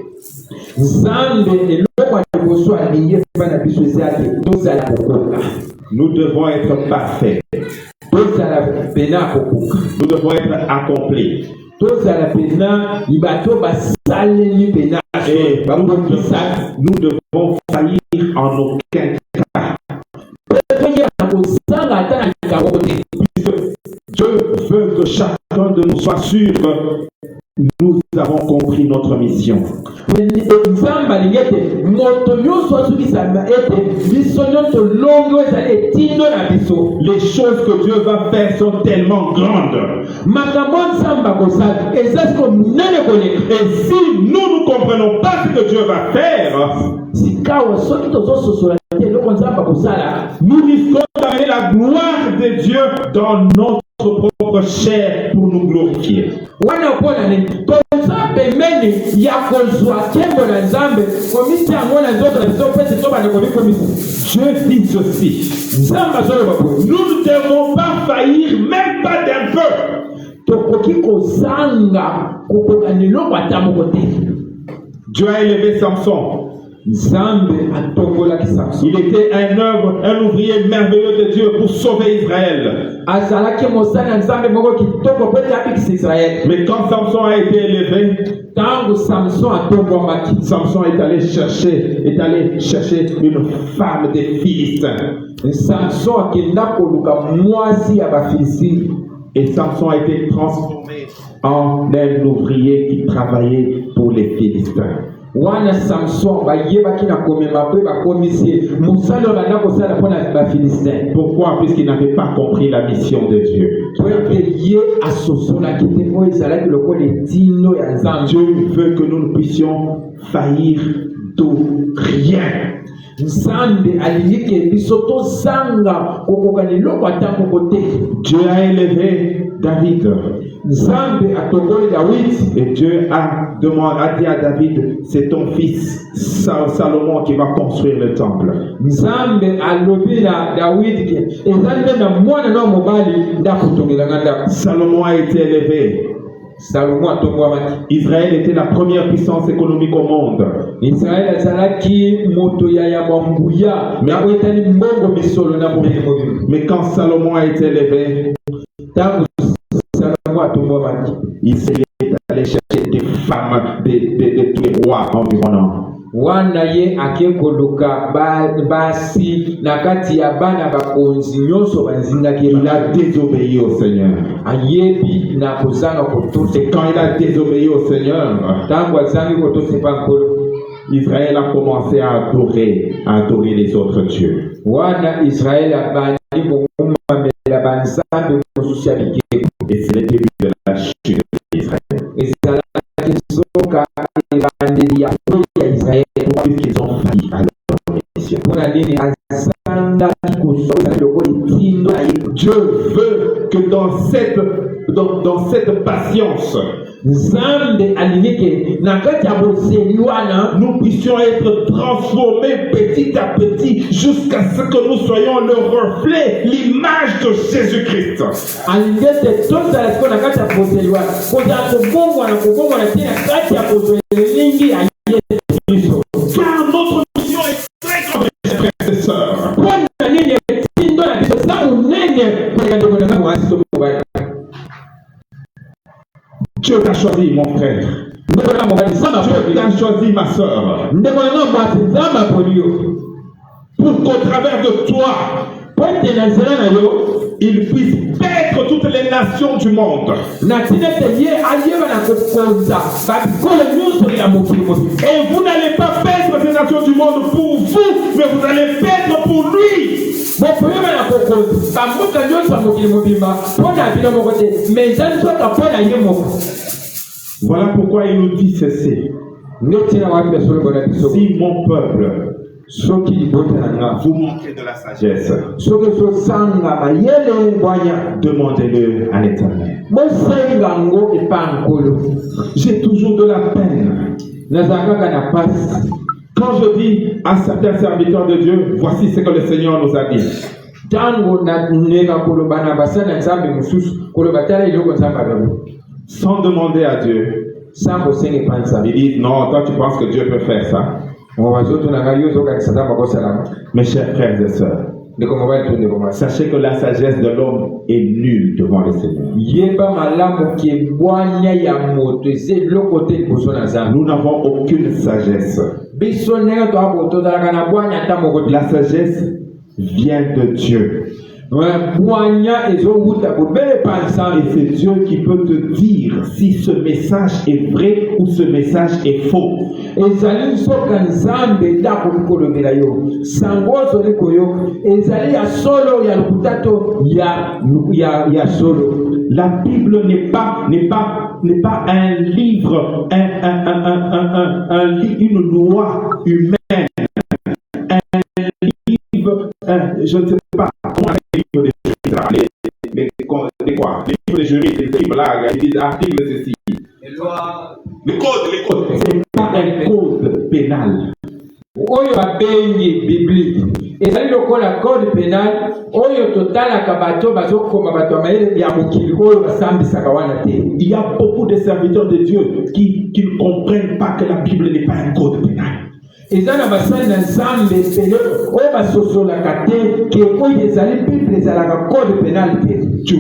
Nzambe eloko ya liboso alingi epa na biso eza ete tozala kokoka. Nous devons être parfaits. Tozala pena kokoka. Nous devons être accomplis. Tozala pena bato basaleli pena Et bakokisa. nous devons faillir en aucun cas. Dieu veut que chacun de nous soit sûr que nous avons compris notre mission. Les choses que Dieu va faire sont tellement grandes. Et si nous ne comprenons pas ce que Dieu va faire, nous risquons d'amener la gloire de Dieu dans notre propre chair pour nous glorifier. Dieu dit ceci: nous ne devons pas faillir, même pas d'un peu. Dieu a élevé Samson. Il était un ouvrier merveilleux de Dieu pour sauver Israël. Mais quand Samson a été élevé, Samson est allé chercher une femme des Philistins. Et Samson a été transformé en un ouvrier qui travaillait pour les Philistins. Wana Samson bayebaki na komema pe bakomisie musalo bana kosala pona ba Philistin. Pourquoi? Puisqu'il n'avait pas compris la mission de Dieu. Dieu veut que nous ne puissions faillir de rien. Dieu a élevé David. Et Dieu a dit à David: c'est ton fils Salomon qui va construire le temple. Salomon a été élevé. Israël était la première puissance économique au monde. Mais quand Salomon a été élevé, il s'est allé chercher des femmes de tous les rois environnants. Il a désobéi au Seigneur. Et quand il a désobéi au Seigneur, Israël a commencé à adorer les autres dieux. Et c'est le début de la chute d'Israël. Puisqu'ils ont failli à leur mission. Dieu veut que dans cette patience, nous puissions être transformés petit à petit jusqu'à ce que nous soyons le reflet, l'image de Jésus-Christ. Car notre mission est très grande, frères et sœurs. Dieu t'a choisi, mon frère. Dieu t'a choisi, ma sœur. pour qu'au travers de toi, il puisse paître toutes les nations du monde. Et vous n'allez pas paître ces nations du monde pour vous, mais vous allez paître pour lui. Voilà pourquoi il nous dit ceci. Si mon peuple, vous manquez de la sagesse, demandez-le à l'Éternel. J'ai toujours de la peine quand je dis à certains serviteurs de Dieu, voici ce que le Seigneur nous a dit. Sans demander à Dieu, ils disent non, toi tu penses que Dieu peut faire ça. Mes chers frères et sœurs, sachez que la sagesse de l'homme est nulle devant le Seigneur. Nous n'avons aucune sagesse. La sagesse vient de Dieu. Et c'est Dieu qui peut te dire si ce message est vrai ou ce message est faux. La Bible n'est pas un livre, une loi humaine, un livre, je ne sais pas. Les livres de juristes, les livres là, ils disent article ceci. Les codes. C'est pas un code pénal. Il y a beaucoup de serviteurs de Dieu qui ne comprennent pas que la Bible n'est pas un code pénal. Tu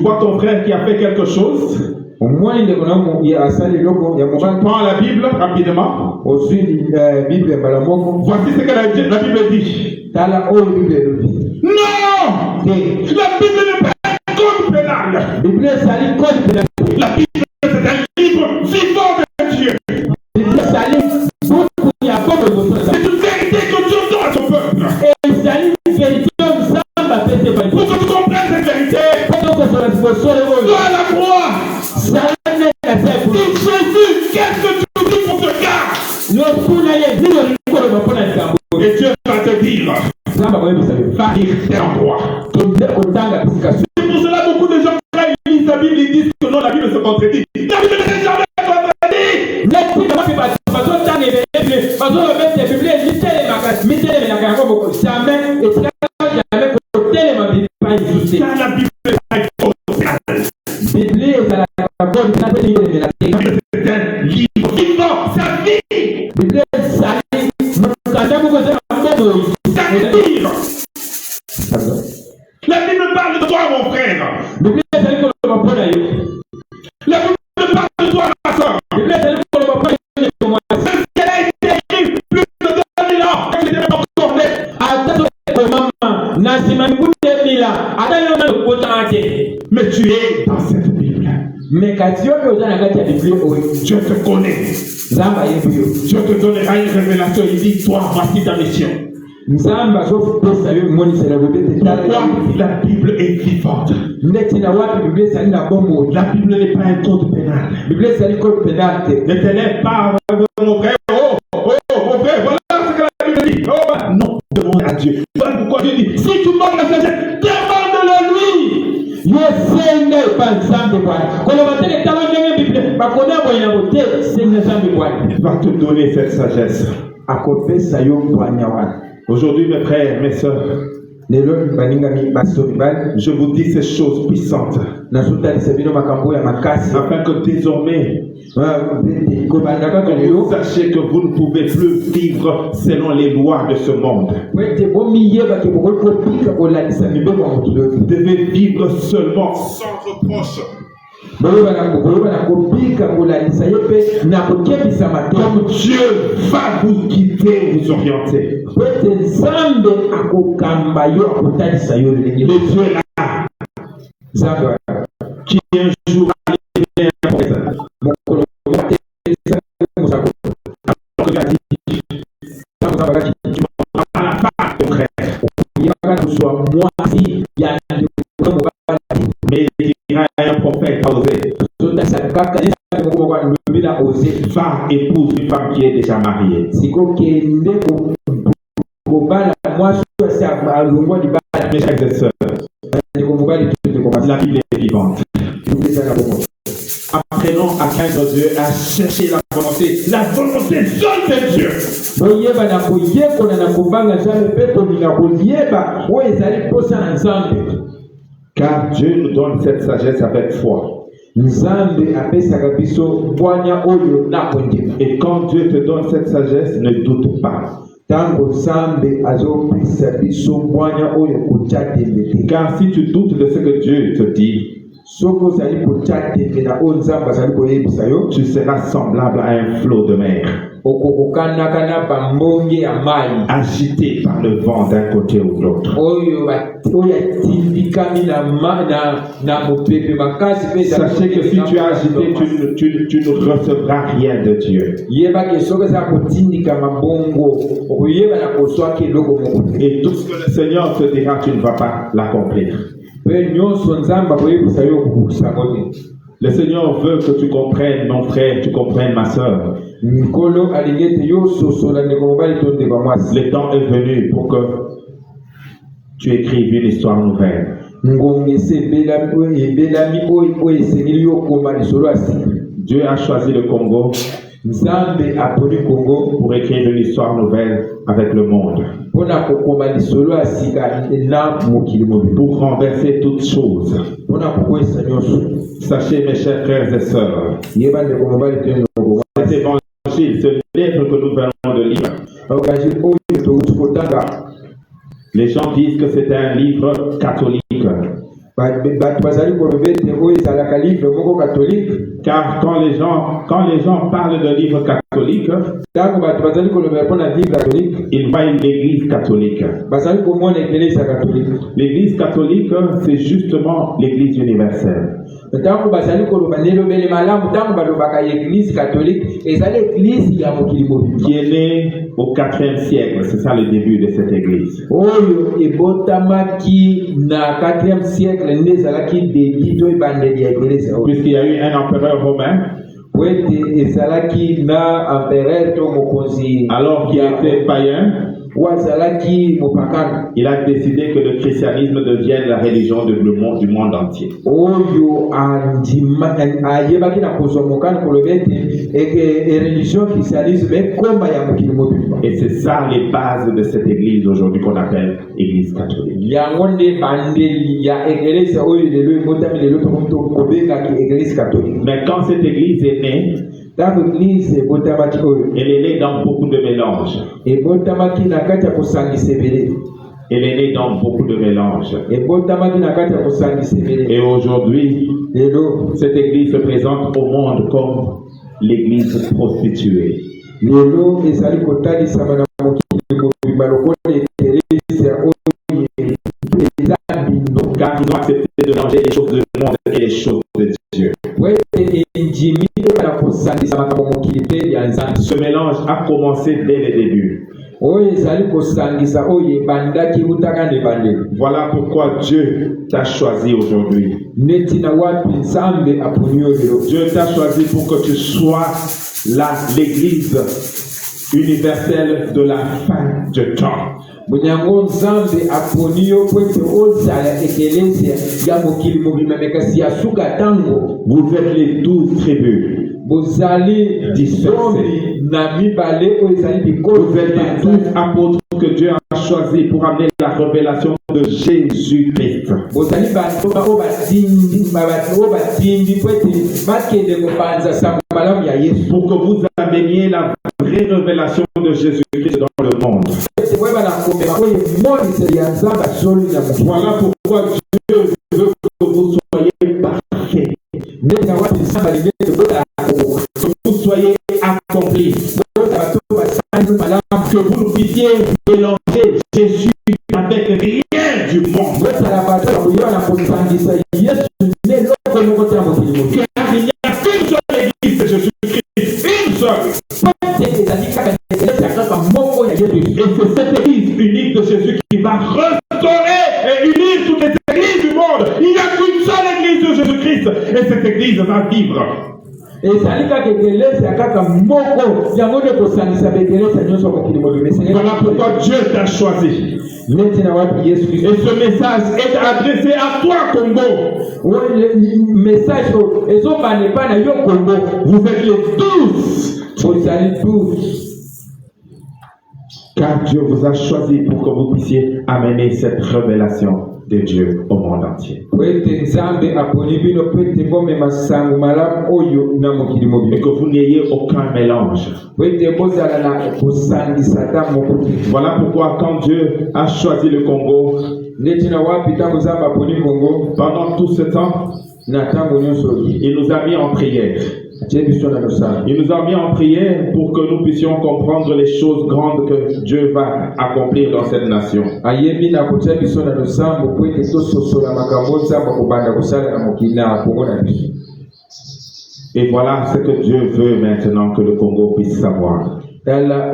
vois ton frère qui a fait quelque chose, tu prends la Bible rapidement. Voici ce que la Bible dit. Non, la Bible n'est pas un code pénal. La Bible c'est un livre vivant de Dieu. C'est une vérité que Dieu donne à son peuple. Pour que tu comprennes cette vérité, sois à la croix. Dis Jésus, qu'est-ce que tu dis pour ce gars? Et Dieu va te dire, va lire tel endroit. C'est pour cela beaucoup de gens, quand ils lisent la Bible, ils disent que non, la Bible se contredit. La Bible n'est jamais contredite. Car la Bible est un livre vivant, sa vie. La Bible parle de toi, mon frère. La Bible parle de toi, ma soeur. Elle a été écrite plus de 2000 ans. Elle était encore née. Mais tu es dans cette Bible. Dieu te connaît. Dieu te donnera une révélation. Il dit, toi, voici ta mission. Pourquoi la Bible est vivante? La Bible n'est pas un code pénal. Ne t'élève pas, mon frère. Mon frère, voilà ce que la Bible dit. Non, demande à Dieu. Voilà pourquoi Dieu dit, si tu manques la sagesse, demande-le lui. Il va te donner cette sagesse. Aujourd'hui, mes frères, mes soeurs, je vous dis ces choses puissantes afin que désormais sachez que vous ne pouvez plus vivre selon les lois de ce monde. Vous devez vivre seulement sans reproche Comme Dieu va vous guider, vous orienter. Le Dieu là, qui un jour a été un prophète. Mais il dira à un prophète à oser, va épouse une femme qui est déjà mariée. Mes chers et sœurs, la Bible est vivante. Apprenons à craindre Dieu, à chercher la volonté seule de Dieu. Car Dieu nous donne cette sagesse avec foi. Et quand Dieu te donne cette sagesse, ne doute pas. Car si tu doutes de ce que Dieu te dit, tu seras semblable à un flot de mer, agité par le vent d'un côté ou de l'autre. Sachez que si tu es agité, tu ne recevras rien de Dieu. Et tout ce que le Seigneur te dira, tu ne vas pas l'accomplir. Le Seigneur veut que tu comprennes, mon frère, tu comprennes, ma soeur. Le temps est venu pour que tu écrives une histoire nouvelle. Dieu a choisi le Congo pour écrire une histoire nouvelle avec le monde. Pour renverser toutes choses. Sachez, mes chers frères et sœurs, cet évangile, ce livre que nous venons de lire, les gens disent que c'est un livre catholique. Car quand les gens parlent de livre catholique, ils voient l'église catholique. L'église catholique, c'est justement l'église universelle. Qui est née au 4e siècle, c'est ça le début de cette église. Puisqu'il y a eu un empereur romain, alors qu'il était païen, il a décidé que le christianisme devienne la religion du monde entier. Et c'est ça les bases de cette église aujourd'hui qu'on appelle église catholique. Mais quand cette église est née, elle est née dans beaucoup de mélanges. Elle est née dans beaucoup de mélanges. Et aujourd'hui, cette église se présente au monde comme l'église prostituée. Car ils ont accepté de manger les choses du monde et les choses de Dieu. Ce mélange a commencé dès le début. Voilà pourquoi Dieu t'a choisi aujourd'hui. Dieu t'a choisi pour que tu sois l'église universelle de la fin du temps. Vous êtes les 12 tribus dispersées. Vous êtes les 12 apôtres que Dieu a choisis pour amener la révélation de Jésus-Christ. Pour que vous ameniez la vraie révélation de Jésus-Christ dans le monde. Voilà pourquoi Dieu veut que vous soyez parfaits. que vous soyez accomplis, que vous ne puissiez mélanger Jésus avec rien du monde. Car il n'y a qu'une seule église de Jésus-Christ, une seule. Et c'est cette église unique de Jésus qui va restaurer et unir toutes les églises du monde. Il n'y a qu'une seule église de Jésus-Christ et cette église va vivre. Voilà pourquoi Dieu t'a choisi. Et ce message est adressé à toi, Congo. Vous êtes les 12. Car Dieu vous a choisi pour que vous puissiez amener cette révélation de Dieu au monde entier. Et que vous n'ayez aucun mélange. Voilà pourquoi quand Dieu a choisi le Congo, pendant tout ce temps, il nous a mis en prière. Il nous a mis en prière pour que nous puissions comprendre les choses grandes que Dieu va accomplir dans cette nation. Et voilà ce que Dieu veut maintenant que le Congo puisse savoir. La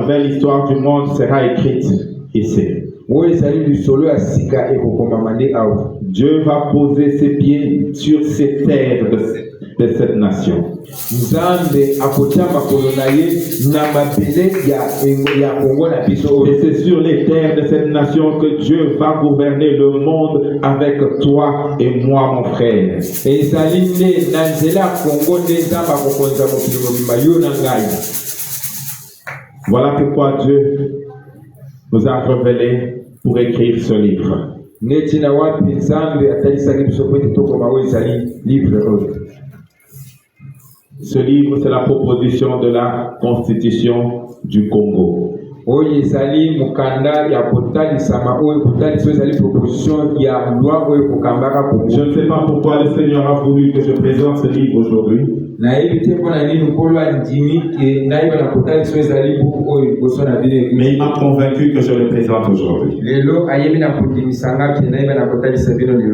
nouvelle histoire du monde sera écrite ici. Dieu va poser ses pieds sur ces terres de cette nation. Et c'est sur les terres de cette nation que Dieu va gouverner le monde avec toi et moi, mon frère. Voilà pourquoi Dieu nous a révélé pour écrire ce livre. Ce livre, c'est la proposition de la Constitution du Congo. Je ne sais pas pourquoi le Seigneur a voulu que je présente ce livre aujourd'hui. Mais il m'a convaincu que je le présente aujourd'hui.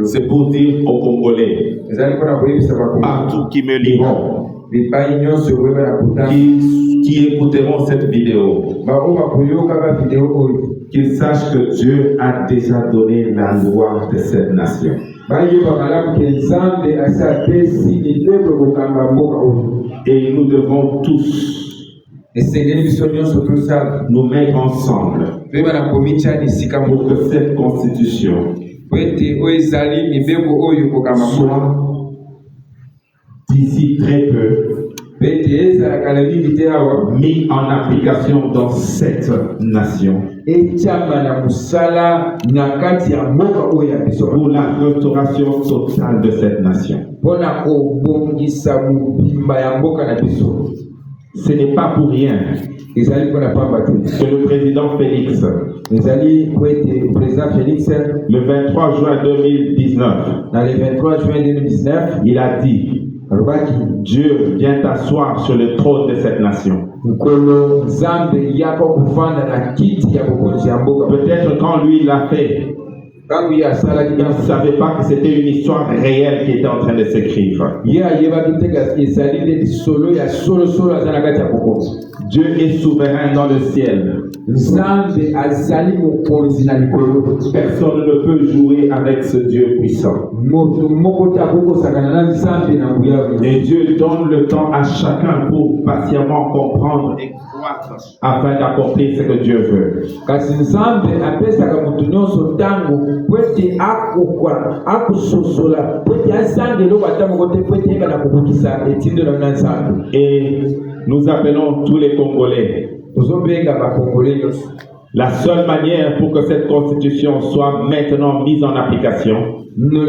C'est pour dire aux Congolais, partout qui me liront, qui écouteront cette vidéo, qu'ils sachent que Dieu a déjà donné la loi de cette nation. Et nous devons tous nous mettre ensemble pour que cette constitution soit d'ici très peu mis en application dans cette nation pour la restauration totale de cette nation. Ce n'est pas pour rien que le président Félix, le 23 juin 2019, il a dit: Dieu vient t'asseoir sur le trône de cette nation. Peut-être quand lui l'a fait, il ne savait pas que c'était une histoire réelle qui était en train de s'écrire. Dieu est souverain dans le ciel. Personne ne peut jouer avec ce Dieu puissant. Et Dieu donne le temps à chacun pour patiemment comprendre et croître afin d'accomplir ce que Dieu veut. Et nous appelons tous les Congolais. La seule manière pour que cette constitution soit maintenant mise en application, nous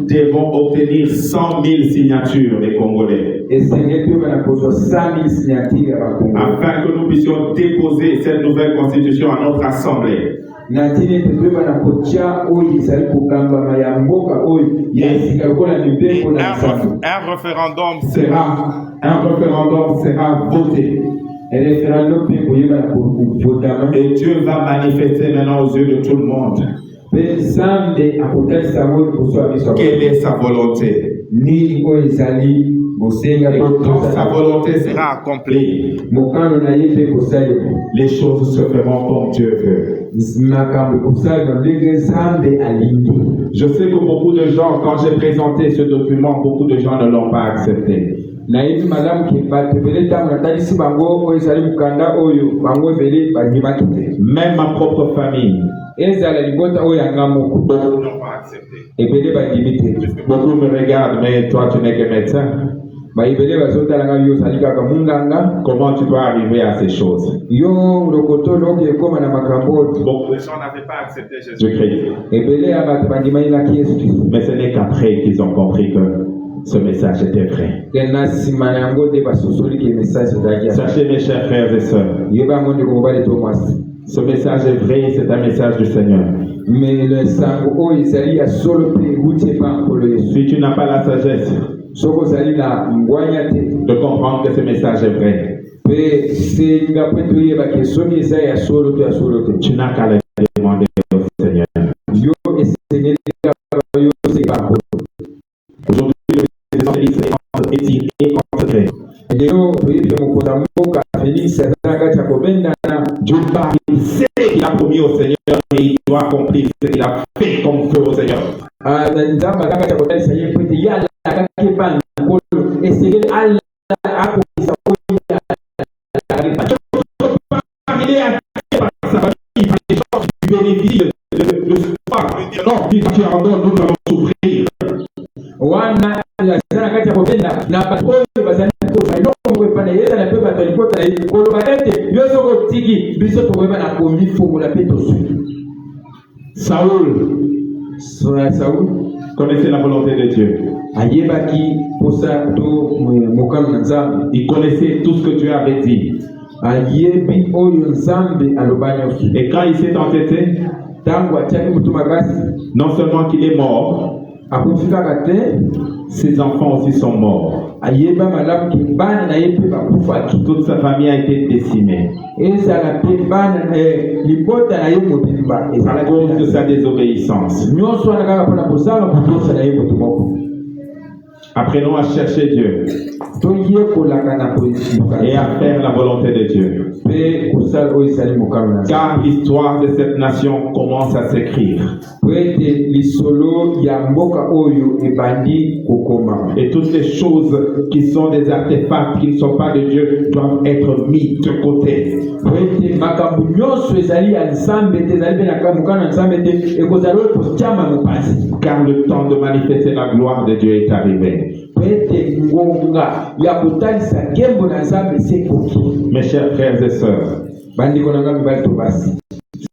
devons obtenir 100 000 signatures des Congolais. esengeli mpe banakozwa 100 000 signatures ya bakongo afin que nous puissions déposer cette nouvelle constitution à notre assemblée. na ntina ete toyeba na kotia oyo ezali kokambama ya mboka oyo ya sika lokola mibeko na nsambo. Un référendum sera voté. Référendum mpe koyeba na kovotama Et Dieu va manifester maintenant aux yeux de tout le monde mpe nzambe akotalisa yango liboso ya biso quelle est sa volonté. nini oyo ezali bosenga Et quand sa volonté sera accomplie, mokano na ye mpe kosalema les choses se feront comme Dieu veut. makambo ekosalema ndenge nzambe alingi. Je sais que beaucoup de gens, quand j'ai présenté ce document, beaucoup de gens ne l'ont pas accepté. nayebi malamu ke bato ebele ntango natalisi bango oyo ezali mokanda oyo bango ebele bandimaki te. Même ma propre famille, ezala libota oyo yanga moko beaucoup ne l'ont pas accepté. ebele bandimi te. Beaucoup me regardent, mais toi tu n'es que médecin. baebele bazotalanga yo ozali kaka munganga. Comment tu peux arriver à ces choses? yo lokoto loki ekoma na makambo oyo. Beaucoup de gens n'avaient pas accepté Jésus-Christ. ebele ya bato bandimailaki yesu kristo. Mais ce n'est qu'après qu'ils ont compris que ce message était vrai. ke na nsima na yango nde basosoli ke message ezalaki ya Sachez mes chers frères et sœurs, yeba yango ndeko mobali to mwasi. ce message est vrai, c'est un message du Seigneur. mais le sango oyo ezali ya solo mpe ewuti epa nkolo yesu. Si tu n'as pas la sagesse soki ozali na ngwanya te de comprendre que ce message est vrai, mpe senga mpe toyeba ke soki eza ya solo to ya solo te tu n'as qu'à le demander au Seigneur. yo esengeli kaka yo osenga nkolo. Aujourd'hui, le Félix est étiré et consacré. lelo toyebi mokonzi ya mboka félix aza na kati ya kobendana. Dieu parle, il sait qu'il a promis au Seigneur et il doit accomplir ce qu'il a fait comme feu au Seigneur. nzambe aza kati ya kotalisa ye mpo ete ye alakaki epa na nkolo esengeli akomisa oyo Il est attiré par sa famille, par les gens qui bénéficient de ce pas. Non, il tu abandonnes, nous allons souffrir. wana aza na kati ya kobenda na bato oyo bazali kosa eloko moko epana ye ezala mpe bato ya libota na ye koloba ete yo soki otiki biso tokoyeba na komifungola mpe toswi. Saoul connaissait la volonté de Dieu. ayebaki posa to mokano na nzambe. Il connaissait tout ce que Dieu avait dit. ayebi oyo nzambe aloba nyonso. Et quand il s'est entêté, ntango atiaki motu makasi non seulement qu'il est mort, akufi kaka te, ses enfants aussi sont morts. ayeba malamu ke bana na ye mpe bakufaki. Toute sa famille a été décimée ezala mpe bana libota na ye mobimba à cause de sa désobéissance. nyonso wana kaka mpona kosala kotosa na ye moto moko. Apprenons à chercher Dieu toyekolaka na et à faire la volonté de Dieu. mpe kosala oyo ezali mokano na Car l'histoire de cette nation commence à s'écrire. po ete lisolo ya mboka oyo ebandi kokoma. Et toutes les choses qui sont des artefacts qui ne sont pas de Dieu doivent être mis de côté. po ete makambo nyonso ezali ya nzambe te ezali mpe na mokano na nzambe te ekozala oyo kotiama mopasi. Car le temps de manifester la gloire de Dieu est arrivé. po ete ngonga ya kotalisa nkembo na nzambe sekoki. Mes chers frères et sœurs, bandeko na nga mibali to basi,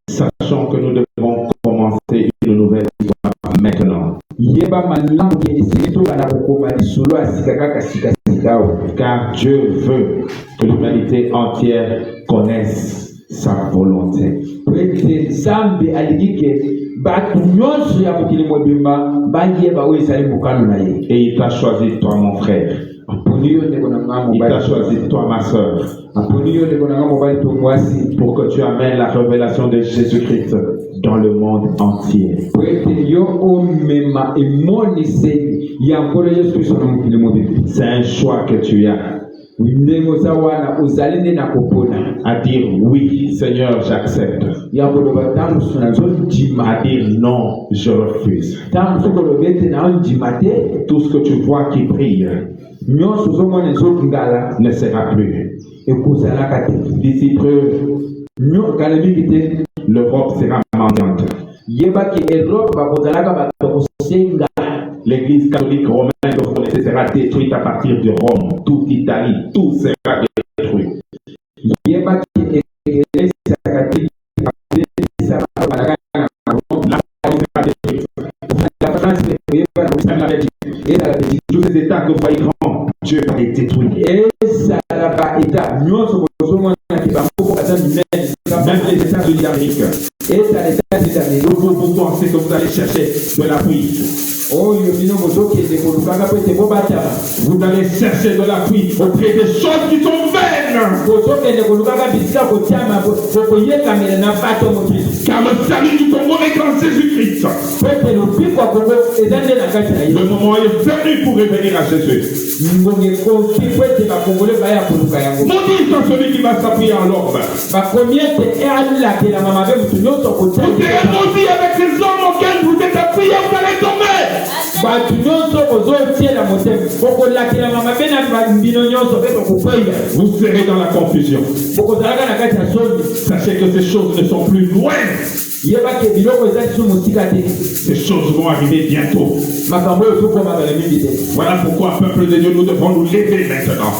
sachons que nous devons commencer une nouvelle histoire maintenant. yeba malamu ke esili tokana kokoma lisolo ya sika kaka sikasika oyo. Car Dieu veut que l'humanité entière connaisse sa volonté. po ete nzambe alingi ke bato nyonso ya mokili mobimba bayeba oyo ezali mokano na ye. Et il t'a choisi, toi, mon frère. aponi yo ndeko na nga Il t'a mobali, choisi, toi, ma sœur, aponi yo ndeko na nga mobali to mwasi, pour que tu amènes la révélation de Jésus-Christ dans le monde entier. po ete yo omema emoniseli ya nkolo yesu kristo na mokili mobimba. C'est un choix que tu as ndenge oza wana ozali nde na kopona à dire oui, Seigneur, j'accepte. ya koloba ntango mosusu nazondima, À dire non, je refuse. ntango mosusu koloba ete naondima te. Tout ce que tu vois qui brille nyonso ozomona ezongala ne sera plus. ekozalaka te. D'ici peu, kala mingi te l'Europe sera mendiante. yebaki erope bakozalaka bato kosenga. L'église catholique romaine que vous connaissez sera détruite à partir de Rome. Toute l'Italie, tout sera détruit. yebaki eglise katolike bakozalaka na Rome. La France sera détruite. La France Même la Belgique. Tous ces États que vous voyez grands, Dieu va les détruire. Même les États-Unis d'Amérique. Vous pensez que vous allez chercher de l'appui. Vous allez chercher de l'appui auprès des choses qui sont vaines. Car le salut du Congo est en Jésus-Christ. Le moment est venu pour revenir à Jésus. Maudit soit celui qui va s'appuyer en l'orbe. Vous serez maudit avec ces hommes auxquels vous êtes appuyés, vous allez tomber. Vous serez dans la confusion. Sachez que ces choses ne sont plus loin. Ces choses vont arriver bientôt. Voilà pourquoi, peuple de Dieu, nous devons nous lever maintenant.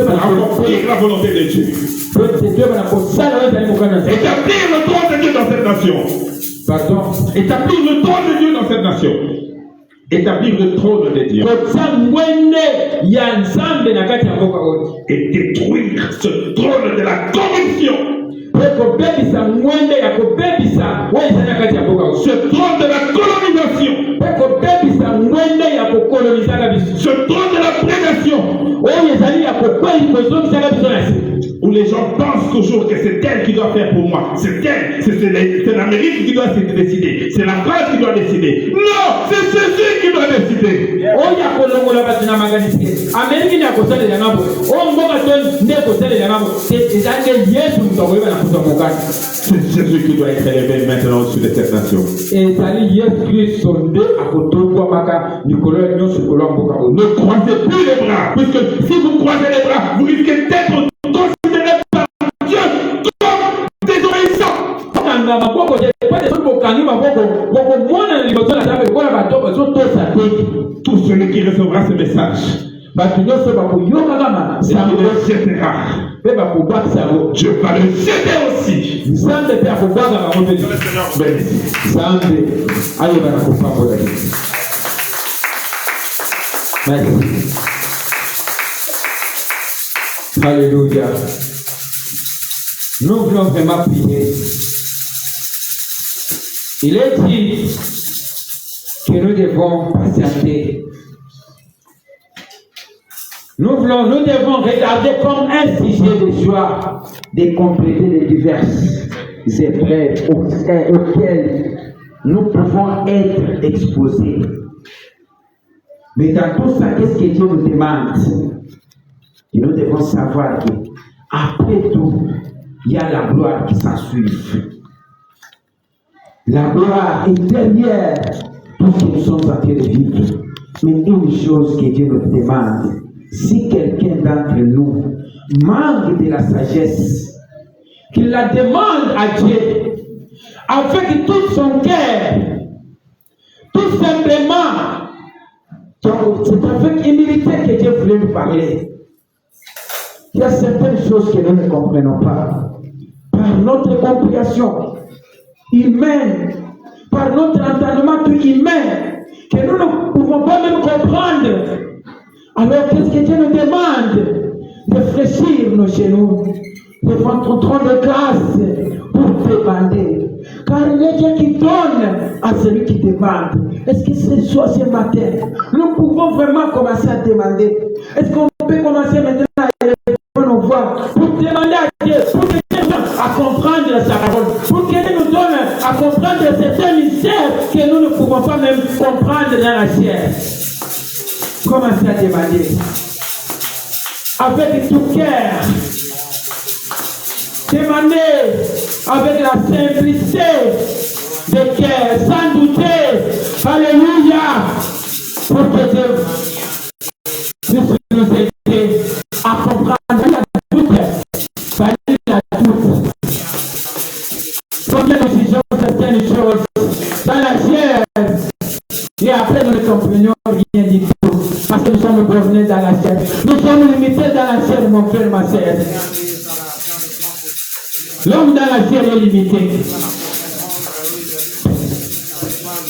Accomplir la volonté de Dieu. Établir le droit de Dieu dans cette nation. Pardon. Établir le trône de Dieu dans cette nation. Établir le trône de Dieu. Et détruire ce trône de la corruption. Ce trône de la colonisation. Ce trône de la prédation. Où les gens pensent toujours que c'est elle qui doit faire pour moi. C'est elle. C'est l'Amérique qui doit décider. C'est la France qui doit décider. Non, c'est Jésus qui doit décider. C'est Jésus qui doit être élevé maintenant au-dessus de cette nation. Ne croisez plus les bras. Puisque si vous croisez les bras, vous risquez d'être considéré par Dieu comme désobéissant. Tout celui qui recevra ce message, il le jettera. Dieu va le jeter aussi. Alléluia. Nous voulons vraiment prier. Il est dit que nous devons patienter. Nous devons regarder comme un sujet de joie de compléter les diverses épreuves auxquelles nous pouvons être exposés. Mais dans tout ça, qu'est-ce que Dieu nous demande? Et nous devons savoir qu'après tout, il y a la gloire qui s'ensuit. La gloire est derrière tout ce que nous sommes en train de vivre. Mais une chose que Dieu nous demande, si quelqu'un d'entre nous manque de la sagesse, qu'il la demande à Dieu avec tout son cœur, tout simplement. C'est avec humilité que Dieu voulait nous parler. Il y a certaines choses que nous ne comprenons pas. Par notre compréhension humaine, par notre entendement humain, que nous ne pouvons pas même comprendre. Alors qu'est-ce que Dieu nous demande? De fléchir nos genoux devant ton trône de grâce pour demander. Car il est Dieu qui donne à celui qui demande. Est-ce que ce matin, nous pouvons vraiment commencer à demander? Est-ce qu'on peut commencer maintenant à élever nos voix pour demander à Dieu, pour que Dieu nous donne à comprendre sa parole, pour que Dieu nous donne à comprendre certains mystères que nous ne pouvons pas même comprendre dans la chair? Commencez à demander avec tout cœur. Demandez avec la simplicité de cœur, sans douter. Alléluia. Pour que Dieu puisse nous aider à comprendre la doute. La doute. Combien nous disons certaines choses dans la chair et après nous ne comprenons rien du tout. Parce que nous sommes bornés dans la chair. Nous sommes limités dans la chair, mon frère, ma sœur. L'homme dans la chair est limité.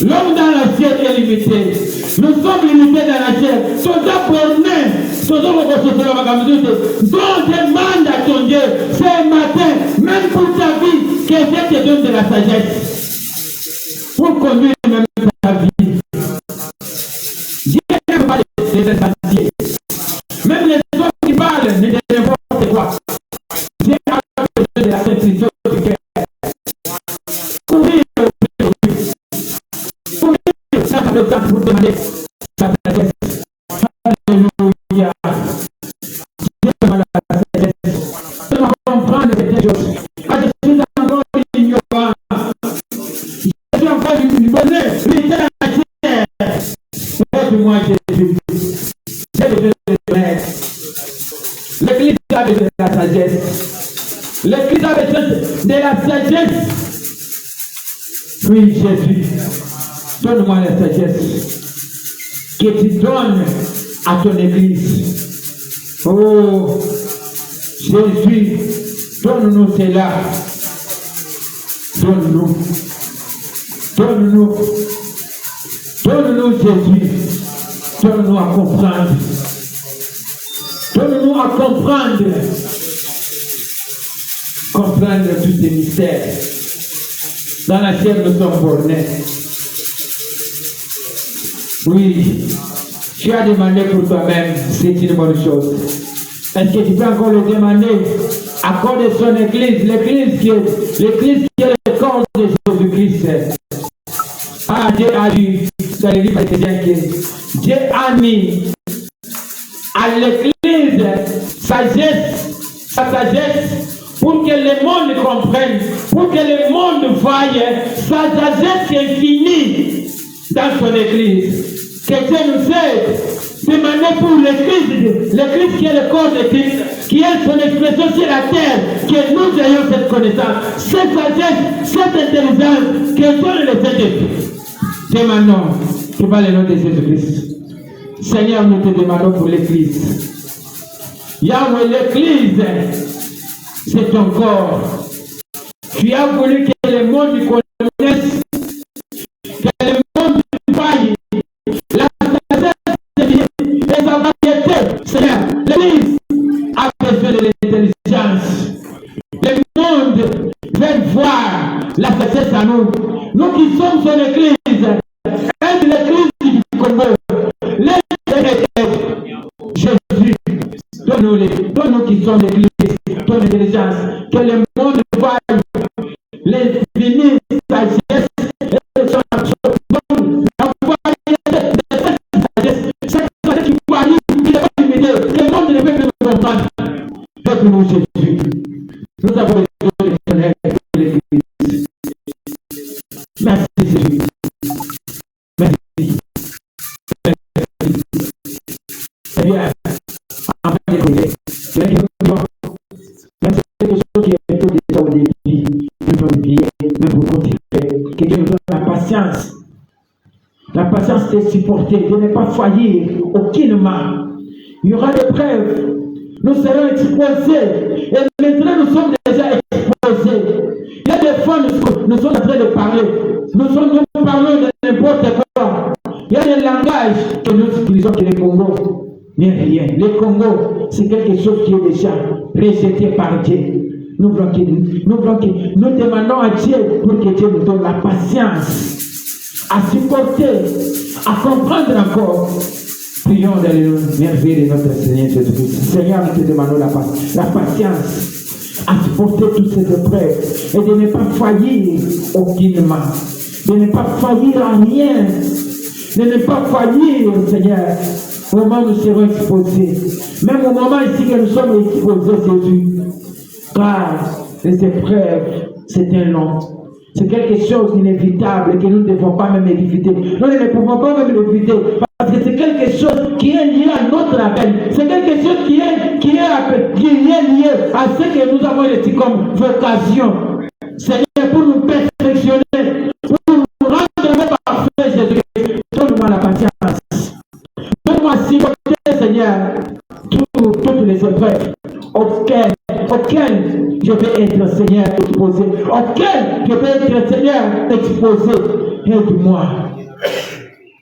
L'homme dans la chair est limité. Nous sommes limités dans la chair. Soda borné. Soda recevoir ma camisole. Donc demande à ton Dieu ce matin, même pour ta vie, que Dieu te donne de la sagesse. Pour conduire même ta vie. Dieu n'aime pas les insatisfaits. Même les hommes qui parlent ne disent n'importe quoi. Dieu a besoin de la simplicité du cœur. Courir pour demander sa sagesse. Alléluia. Dieu demande la sagesse. Je dois comprendre quelque chose. Je suis encore ignorant. Je suis encore bonheur. Aide-moi, Jésus. J'ai besoin de l'aide. L'Église a besoin de la sagesse. L'Église a besoin de la sagesse. Oui, Jésus. Donne-moi la sagesse que tu donnes à ton Église. Oh, Jésus, donne-nous cela. Donne-nous. Donne-nous. Donne-nous, Jésus. Donne-nous à comprendre. Donne-nous à comprendre. Comprendre tous ces mystères. Dans la chair, nous sommes bornés. Oui, tu as demandé pour toi-même, c'est une bonne chose. Est-ce que tu peux encore le demander à cause de son Église, l'Église qui est le corps de Jésus-Christ. Ah, Dieu a dit dans les livres chrétiens que Dieu a mis à l'Église sa sagesse, pour que le monde comprenne, pour que le monde voie sa sagesse infinie dans son Église. Que Dieu nous aide. Demandez pour l'Église qui est le corps de Christ, qui est son expression sur la terre, que nous ayons cette connaissance, cette sagesse, cette intelligence, que Dieu nous les aide. Demandons, que par le nom de Jésus-Christ. Seigneur, nous te demandons pour l'Église. Yahweh, l'Église, c'est ton corps. Tu as voulu que le monde connaisse, que le monde voie la sagesse et sa variété. Seigneur, l'Église a besoin de l'intelligence. Le monde veut voir la sagesse à nous. Nous qui sommes son Église, et l'Église du Congo, Jésus, donne-nous qui sommes l'Église, ton intelligence, que le monde voit l'infini sagesse et son action. La sagesse qui voit l'unité, le monde ne peut plus comprendre. Donne-nous Jésus. Nous avons besoin de connaître l'Église. Merci Jésus. Merci. Seigneur, en fait, même quelque chose qui est plutôt déjà au début, nous devons oublier, nous devons continuer. Que Dieu nous donne la patience. La patience de supporter, de ne pas faillir aucunement. Il y aura des preuves. Nous serons exposés. Et maintenant, nous sommes déjà exposés. Il y a des fois, nous sommes en train de parler. Nous parlons de n'importe quoi. Il y a des langages que nous utilisons que le Congo n'est rien. Le Congo, c'est quelque chose qui est déjà rejeté par Dieu. Nous demandons à Dieu pour que Dieu nous donne la patience à supporter, à comprendre encore. Prions dans le merveille de notre Seigneur Jésus-Christ. Seigneur, nous te demandons la patience à supporter toutes ces épreuves et de ne pas faillir aucunement, de ne pas faillir à rien, de ne pas faillir, Seigneur, au moment où nous serons exposés. Même au moment ici que nous sommes exposés, Jésus, car les épreuves, c'est un long. C'est quelque chose d'inévitable que nous ne devons pas même éviter. Nous ne pouvons pas même éviter parce que c'est quelque chose qui est lié à notre appel. C'est quelque chose qui est lié à ce que nous avons reçu comme vocation. Seigneur, pour nous perfectionner, pour nous rendre parfaits, Jésus, donne-moi la patience. Donne-moi supporter, Seigneur, toutes les épreuves auxquelles je vais être, Seigneur, exposé. Auxquelles je vais être, Seigneur, exposé. Aide-moi.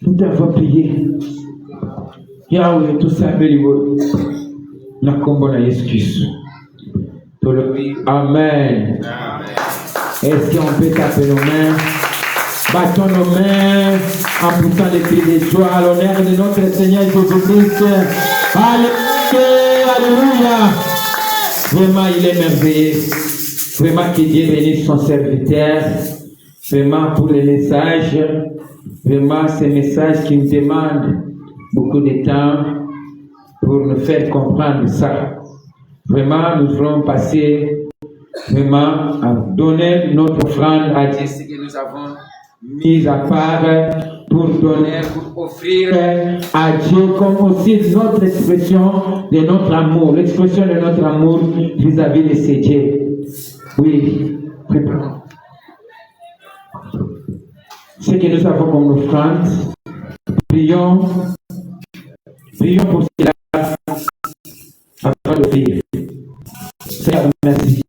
Nous devons prier. Yahweh, tout ça, Béliveau. Na kombo na Yesu Christ. Amen. Est-ce qu'on peut taper nos mains? Battons nos mains en poussant des cris de joie à l'honneur de notre Seigneur Jésus-Christ. Alléluia, alléluia. Vraiment, il est merveilleux. Vraiment, que Dieu bénisse son serviteur. Vraiment, pour les messages. Vraiment, ces messages qui nous demandent beaucoup de temps pour nous faire comprendre ça. Vraiment, nous voulons passer vraiment à donner notre offrande à Dieu, ce que nous avons mis à part pour donner, pour offrir à Dieu, comme aussi notre expression de notre amour, l'expression de notre amour vis-à-vis de ce Dieu. Oui, préparons. Ce que nous avons comme offrande, prions pour cela afin d'offrir. Seigneur, merci.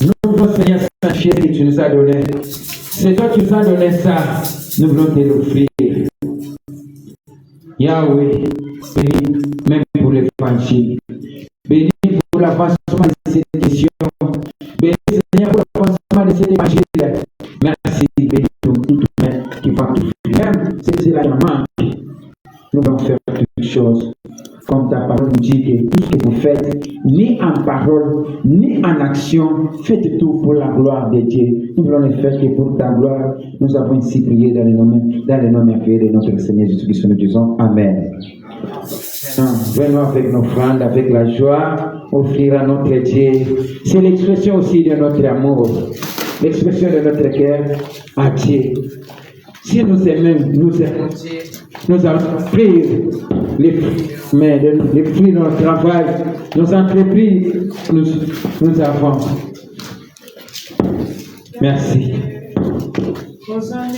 Nous voulons, Seigneur, sachez que tu nous as donné. C'est toi qui nous as donné ça. Nous voulons te l'offrir. Yahweh, béni même pour l'évangile. Béni pour l'avancement de cette question. Béni, Seigneur, pour l'avancement de cet évangile. Merci, béni pour tout même qui va t'offrir. Même si c'est la manque, nous allons faire toutes choses. Comme ta parole nous dit que tout ce que vous faites, ni en parole, ni en action, faites tout pour la gloire de Dieu. Nous voulons le faire que pour ta gloire, nous avons ainsi prié dans le nom merveilleux de notre Seigneur Jésus-Christ. Nous disons Amen. Venons avec nos offrandes, avec la joie, offrir à notre Dieu. C'est l'expression aussi de notre amour, l'expression de notre cœur à Dieu. Si nous aimons, nous allons offrir les fruits de notre travail, nos entreprises, nous avons. Merci. Merci.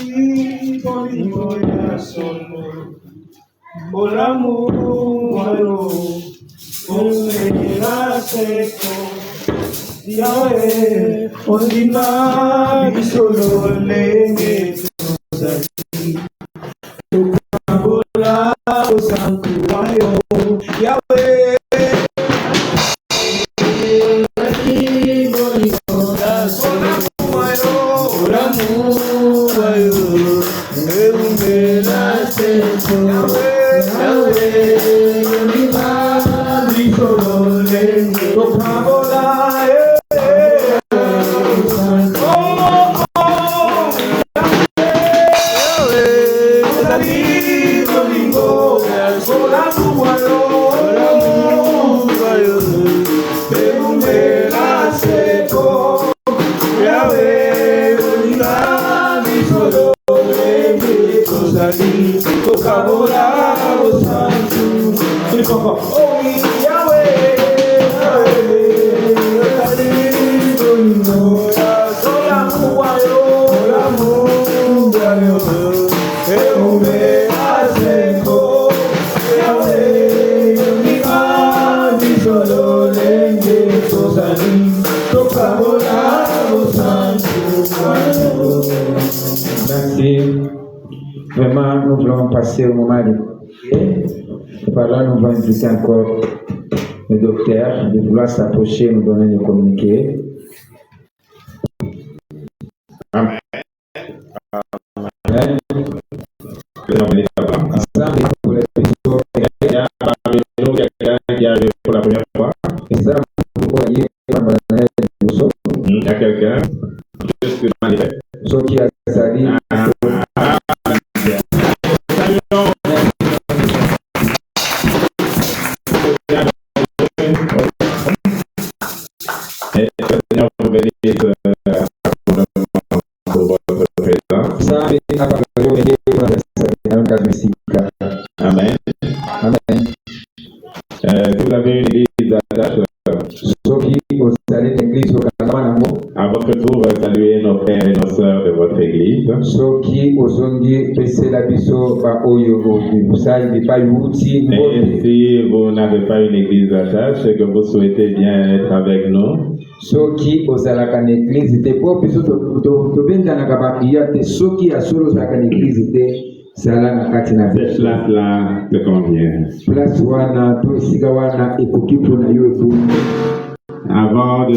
Vraiment, nous voulons passer au moment de prier. Et par là, nous allons inviter encore le docteur de vouloir s'approcher et nous donner le communiqué. Amen. Amen. Ensemble, pour les questions, il y a quelqu'un qui arrive pour la première fois. Et ça, vous voyez, il y a quelqu'un qui a sali. Seigneur, vous bénissez pour votre présence. Amen. Amen. Vous avez une église d'attache. À votre tour, saluez nos frères et nos sœurs de votre église. Et si vous n'avez pas une église d'attache et que vous souhaitez bien être avec nous, soki ozalaka na eglize te po biso tobendanaka bapriere te soki ya solo ozalaka na eglize te zala na kati na Cette place-là te convient. place wana to esika wana ekoki mpona yo eboni. Avant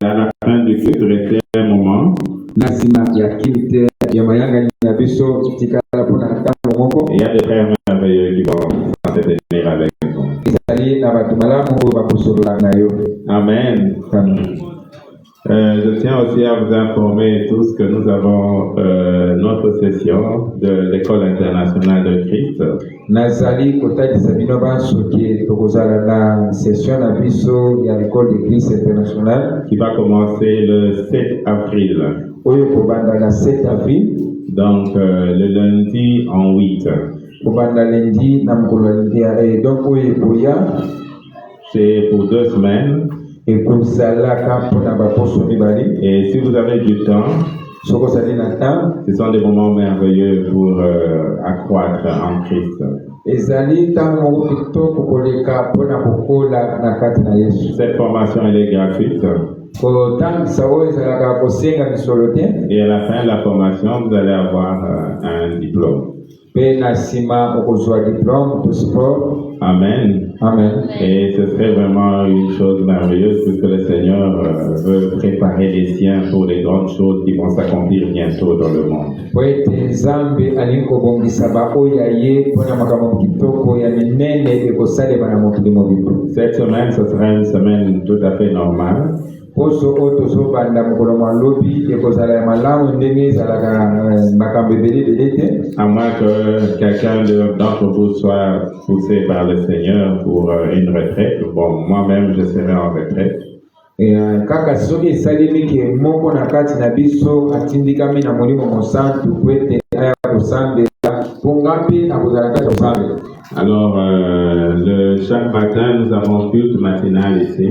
à la fin du culte, rester un moment. Na nsima ya kilte ya mayangani na biso tikala mpona ntango moko. Il y a des frères merveilleux qui vont s'entretenir avec nous. ezali na bato malamu oyo bakosolola na yo. Amen. Je tiens aussi à vous informer tous que nous avons notre session de l'école internationale de Christ. nazali kotalisa bino bansoki tokozala na session na biso ya école de Christ internationale qui va commencer le 7 avril. oyo kobanda na 7 avril. Donc le lundi en 8. kobanda lundi na mokolo ya donc oyo eboya. C'est pour 2 semaines. ekozalaka mpona baposo mibale. Et si vous avez du temps, soki ozali na temps, ce sont des moments merveilleux pour accroître en Christ. ezali ntango moko kitoko koleka mpona kokola na kati na Yesu. Cette formation elle est gratuite. kotangisa oyo ezalaka kosenga misolo te. Et à la fin de la formation, vous allez avoir un diplôme. mpe na nsima okozwa diplôme de sport. Amen. Amen. Et ce serait vraiment une chose merveilleuse puisque le Seigneur veut préparer les siens pour les grandes choses qui vont s'accomplir bientôt dans le monde. po ete nzambe alingi kobongisa baoyo ya ye mpona makambo kitoko ya minene ekosalema na mokili mobimba. Cette semaine, ce sera une semaine tout à fait normale. poso oyo tozobanda mokolo mwa lobi ekozala ya malamu ndenge ezalaka makambo ebele te. À moins que quelqu'un d'entre vous soit poussé par le Seigneur pour une retraite. Bon, moi-même, je serai en retraite. kaka soki esalemi ke moko na kati na biso atindikami na molimo mosantu po ete aya kosambela mpo nga mpe nakozala kati kosambela. Alors, chaque matin, nous avons culte matinal ici.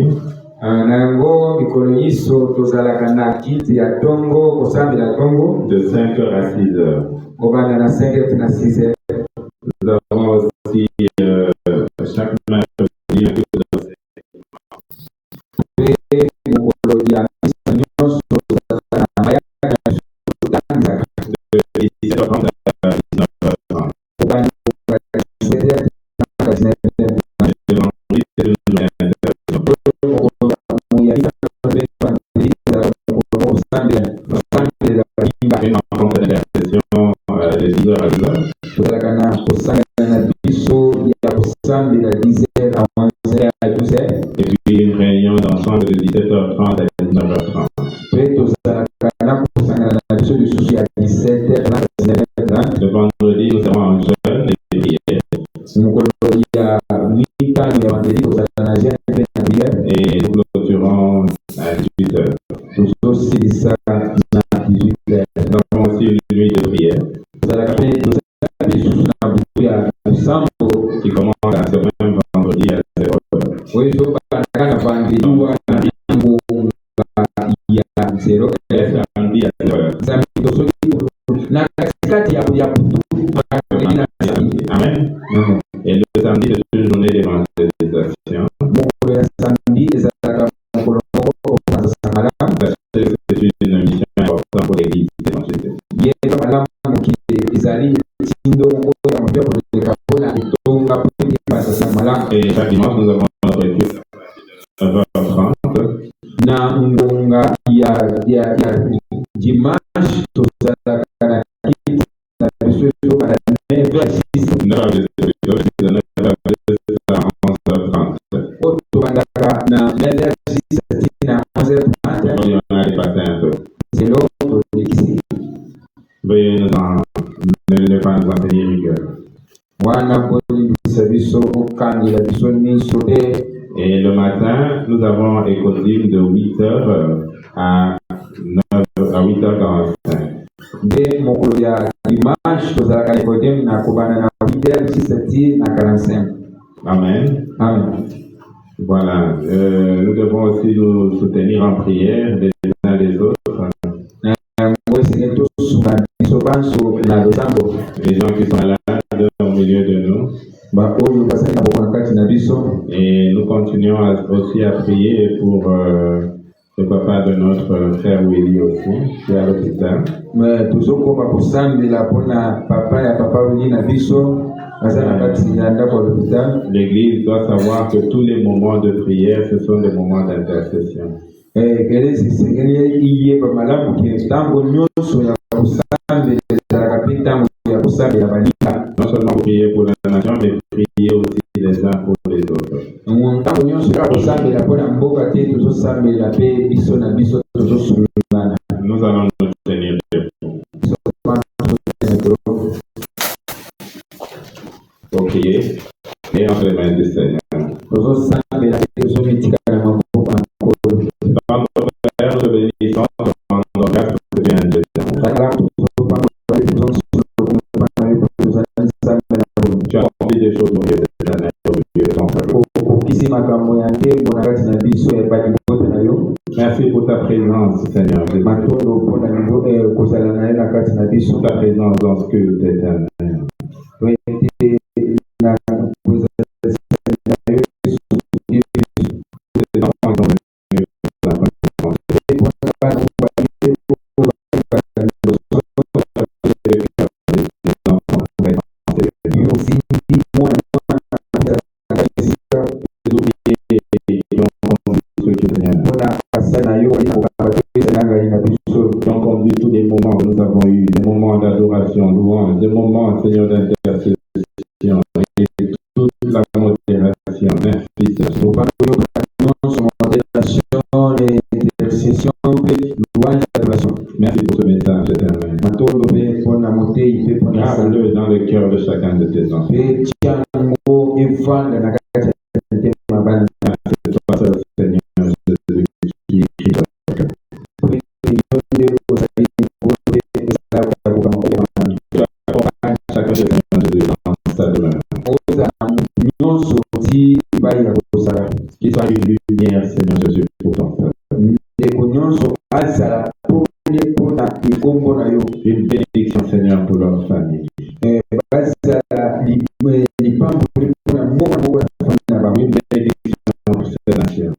na yango mikolo nyonso tozalaka na kiti ya tongo kosambela tongo De 5h à 6h. kobanda na 5h na 6h. Nous avons aussi chaque mercredi un culte d'enseignement. mpe mokolo ya misa nyonso tozalaka na mayaka na totangizaka De 17h30 à 19h30. kobanda na 17h na 19h. Le vendredi, c'est une journée d'intercession. Une rencontre d'intercession de 10h à 12h. tozalaka na kosangana na biso ya kosambela 10h à 11h à 12h. Et puis une réunion d'ensemble de 17h30 à 19h30. mpe tozalaka na kosangana na biso lisusu ya 17h na 19h30. Le vendredi, nous serons en jeûne et prière. mokolo ya mitano ya bandeli tozalaka na jeune mpe na priere. Et nous clôturons à 18h. tozosilisa na 18h. Nous avons aussi une nuit de prière tozalaka mpe tozalaka lisusu na butu ya losambo qui commence à ce même vendredi à 0h. oyo ezobandaka na bandeli wana ngonga ya 0h. Et samedi à 0h. zambi tozoki na katikati ya butu na samedi. Amen. Et le samedi, c'est une journée d'évangélisation. mokolo ya samedi ezalaka mokolo moko opanzasa malamu. Parce que c'est une mission importante pour l'église d'évangéliser. yeba malamu mokili ezali tindo moko ya moto ya koleka mpona etonga mpo epanzasa malamu. Et chaque dimanche, nous avons notre culte à 9h30. na ngonga ya dimanche tozalaka na kiti na biso ezobanda 9h06 oyo tobandaka na 9h06 na 11h30. Il y en a dépassé un peu. zelo tolekisi Veuillez ne pas nous en tenir rigueur. wana kolibisa biso okangela biso miso te. Et le matin, nous avons école de 8h à 8h45. nde mokolo ya dimanche tozalaka na ekodem na kobanda na 8h17 na 45. Amen. Amen. Voilà. Nous devons aussi nous soutenir en prière les uns les autres. ngosenge tosunga biso banso na losambo Les gens qui sont malades au milieu de nous. baoyo bazali na boko na kati na biso. Et nous continuons aussi à prier pour Le papa de notre frère Willy aussi, qui est à l'hôpital. tozokoma kosambela mpona papa ya papa Willy na biso aza na kati ya ndako ya l'hôpital. L'église doit savoir que tous les moments de prière, ce sont des moments d'intercession. Eglise esengeli iyeba malamu ke ntango nyonso ya kosambela ezalaka mpe ntango ya kosambela baninga. Non seulement prier pour la nation, mais prier aussi les uns pour les autres. Ntango nyonso ya kosambela mpona mboka te tozosambela mpe biso na biso tozosungana. Nous allons nous tenir debout pour prier et entre les mains du Seigneur. Tozosambela mpe tozomitika na maboko ya Nkolo. Notre Père, nous te bénissons, nous rendons grâce pour ce que tu viens de dire. Tu as accompli des choses au milieu de l'éternel, au milieu de ton peuple. Merci pour ta présence, Seigneur. Pour ta présence dans ce culte éternel. Tous les moments que nous avons eu, des moments d'adoration, louange, des moments, Seigneur, d'intercession et toute la modération. Merci, Seigneur. Merci pour ce message éternel. Grave-le dans le cœur de chacun de tes enfants. Merci toi seul, Seigneur, Jésus, qui écrit dans le cœur. Chacun de Jésus dans sa demeure. Qu'il soit une lumière, Seigneur Jésus, pour ton peuple. Une bénédiction, Seigneur, pour leur famille. Une bénédiction pour cette nation.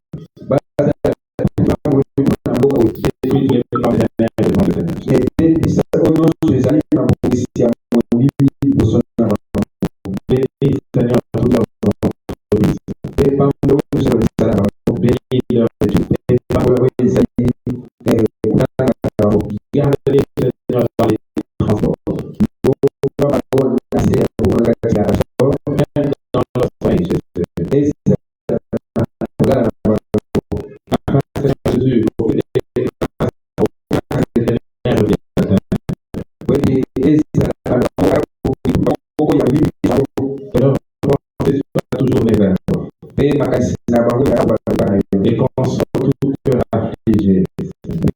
Et qu'on soit tout cœur affligé.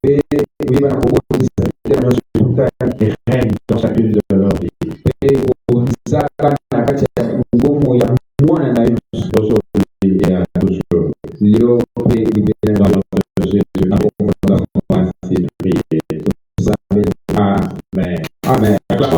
Et règne dans chacune de leur vie. Aujourd'hui et à toujours. Dans notre Jésus, nous avons ainsi prié. Amen. Amen. Amen.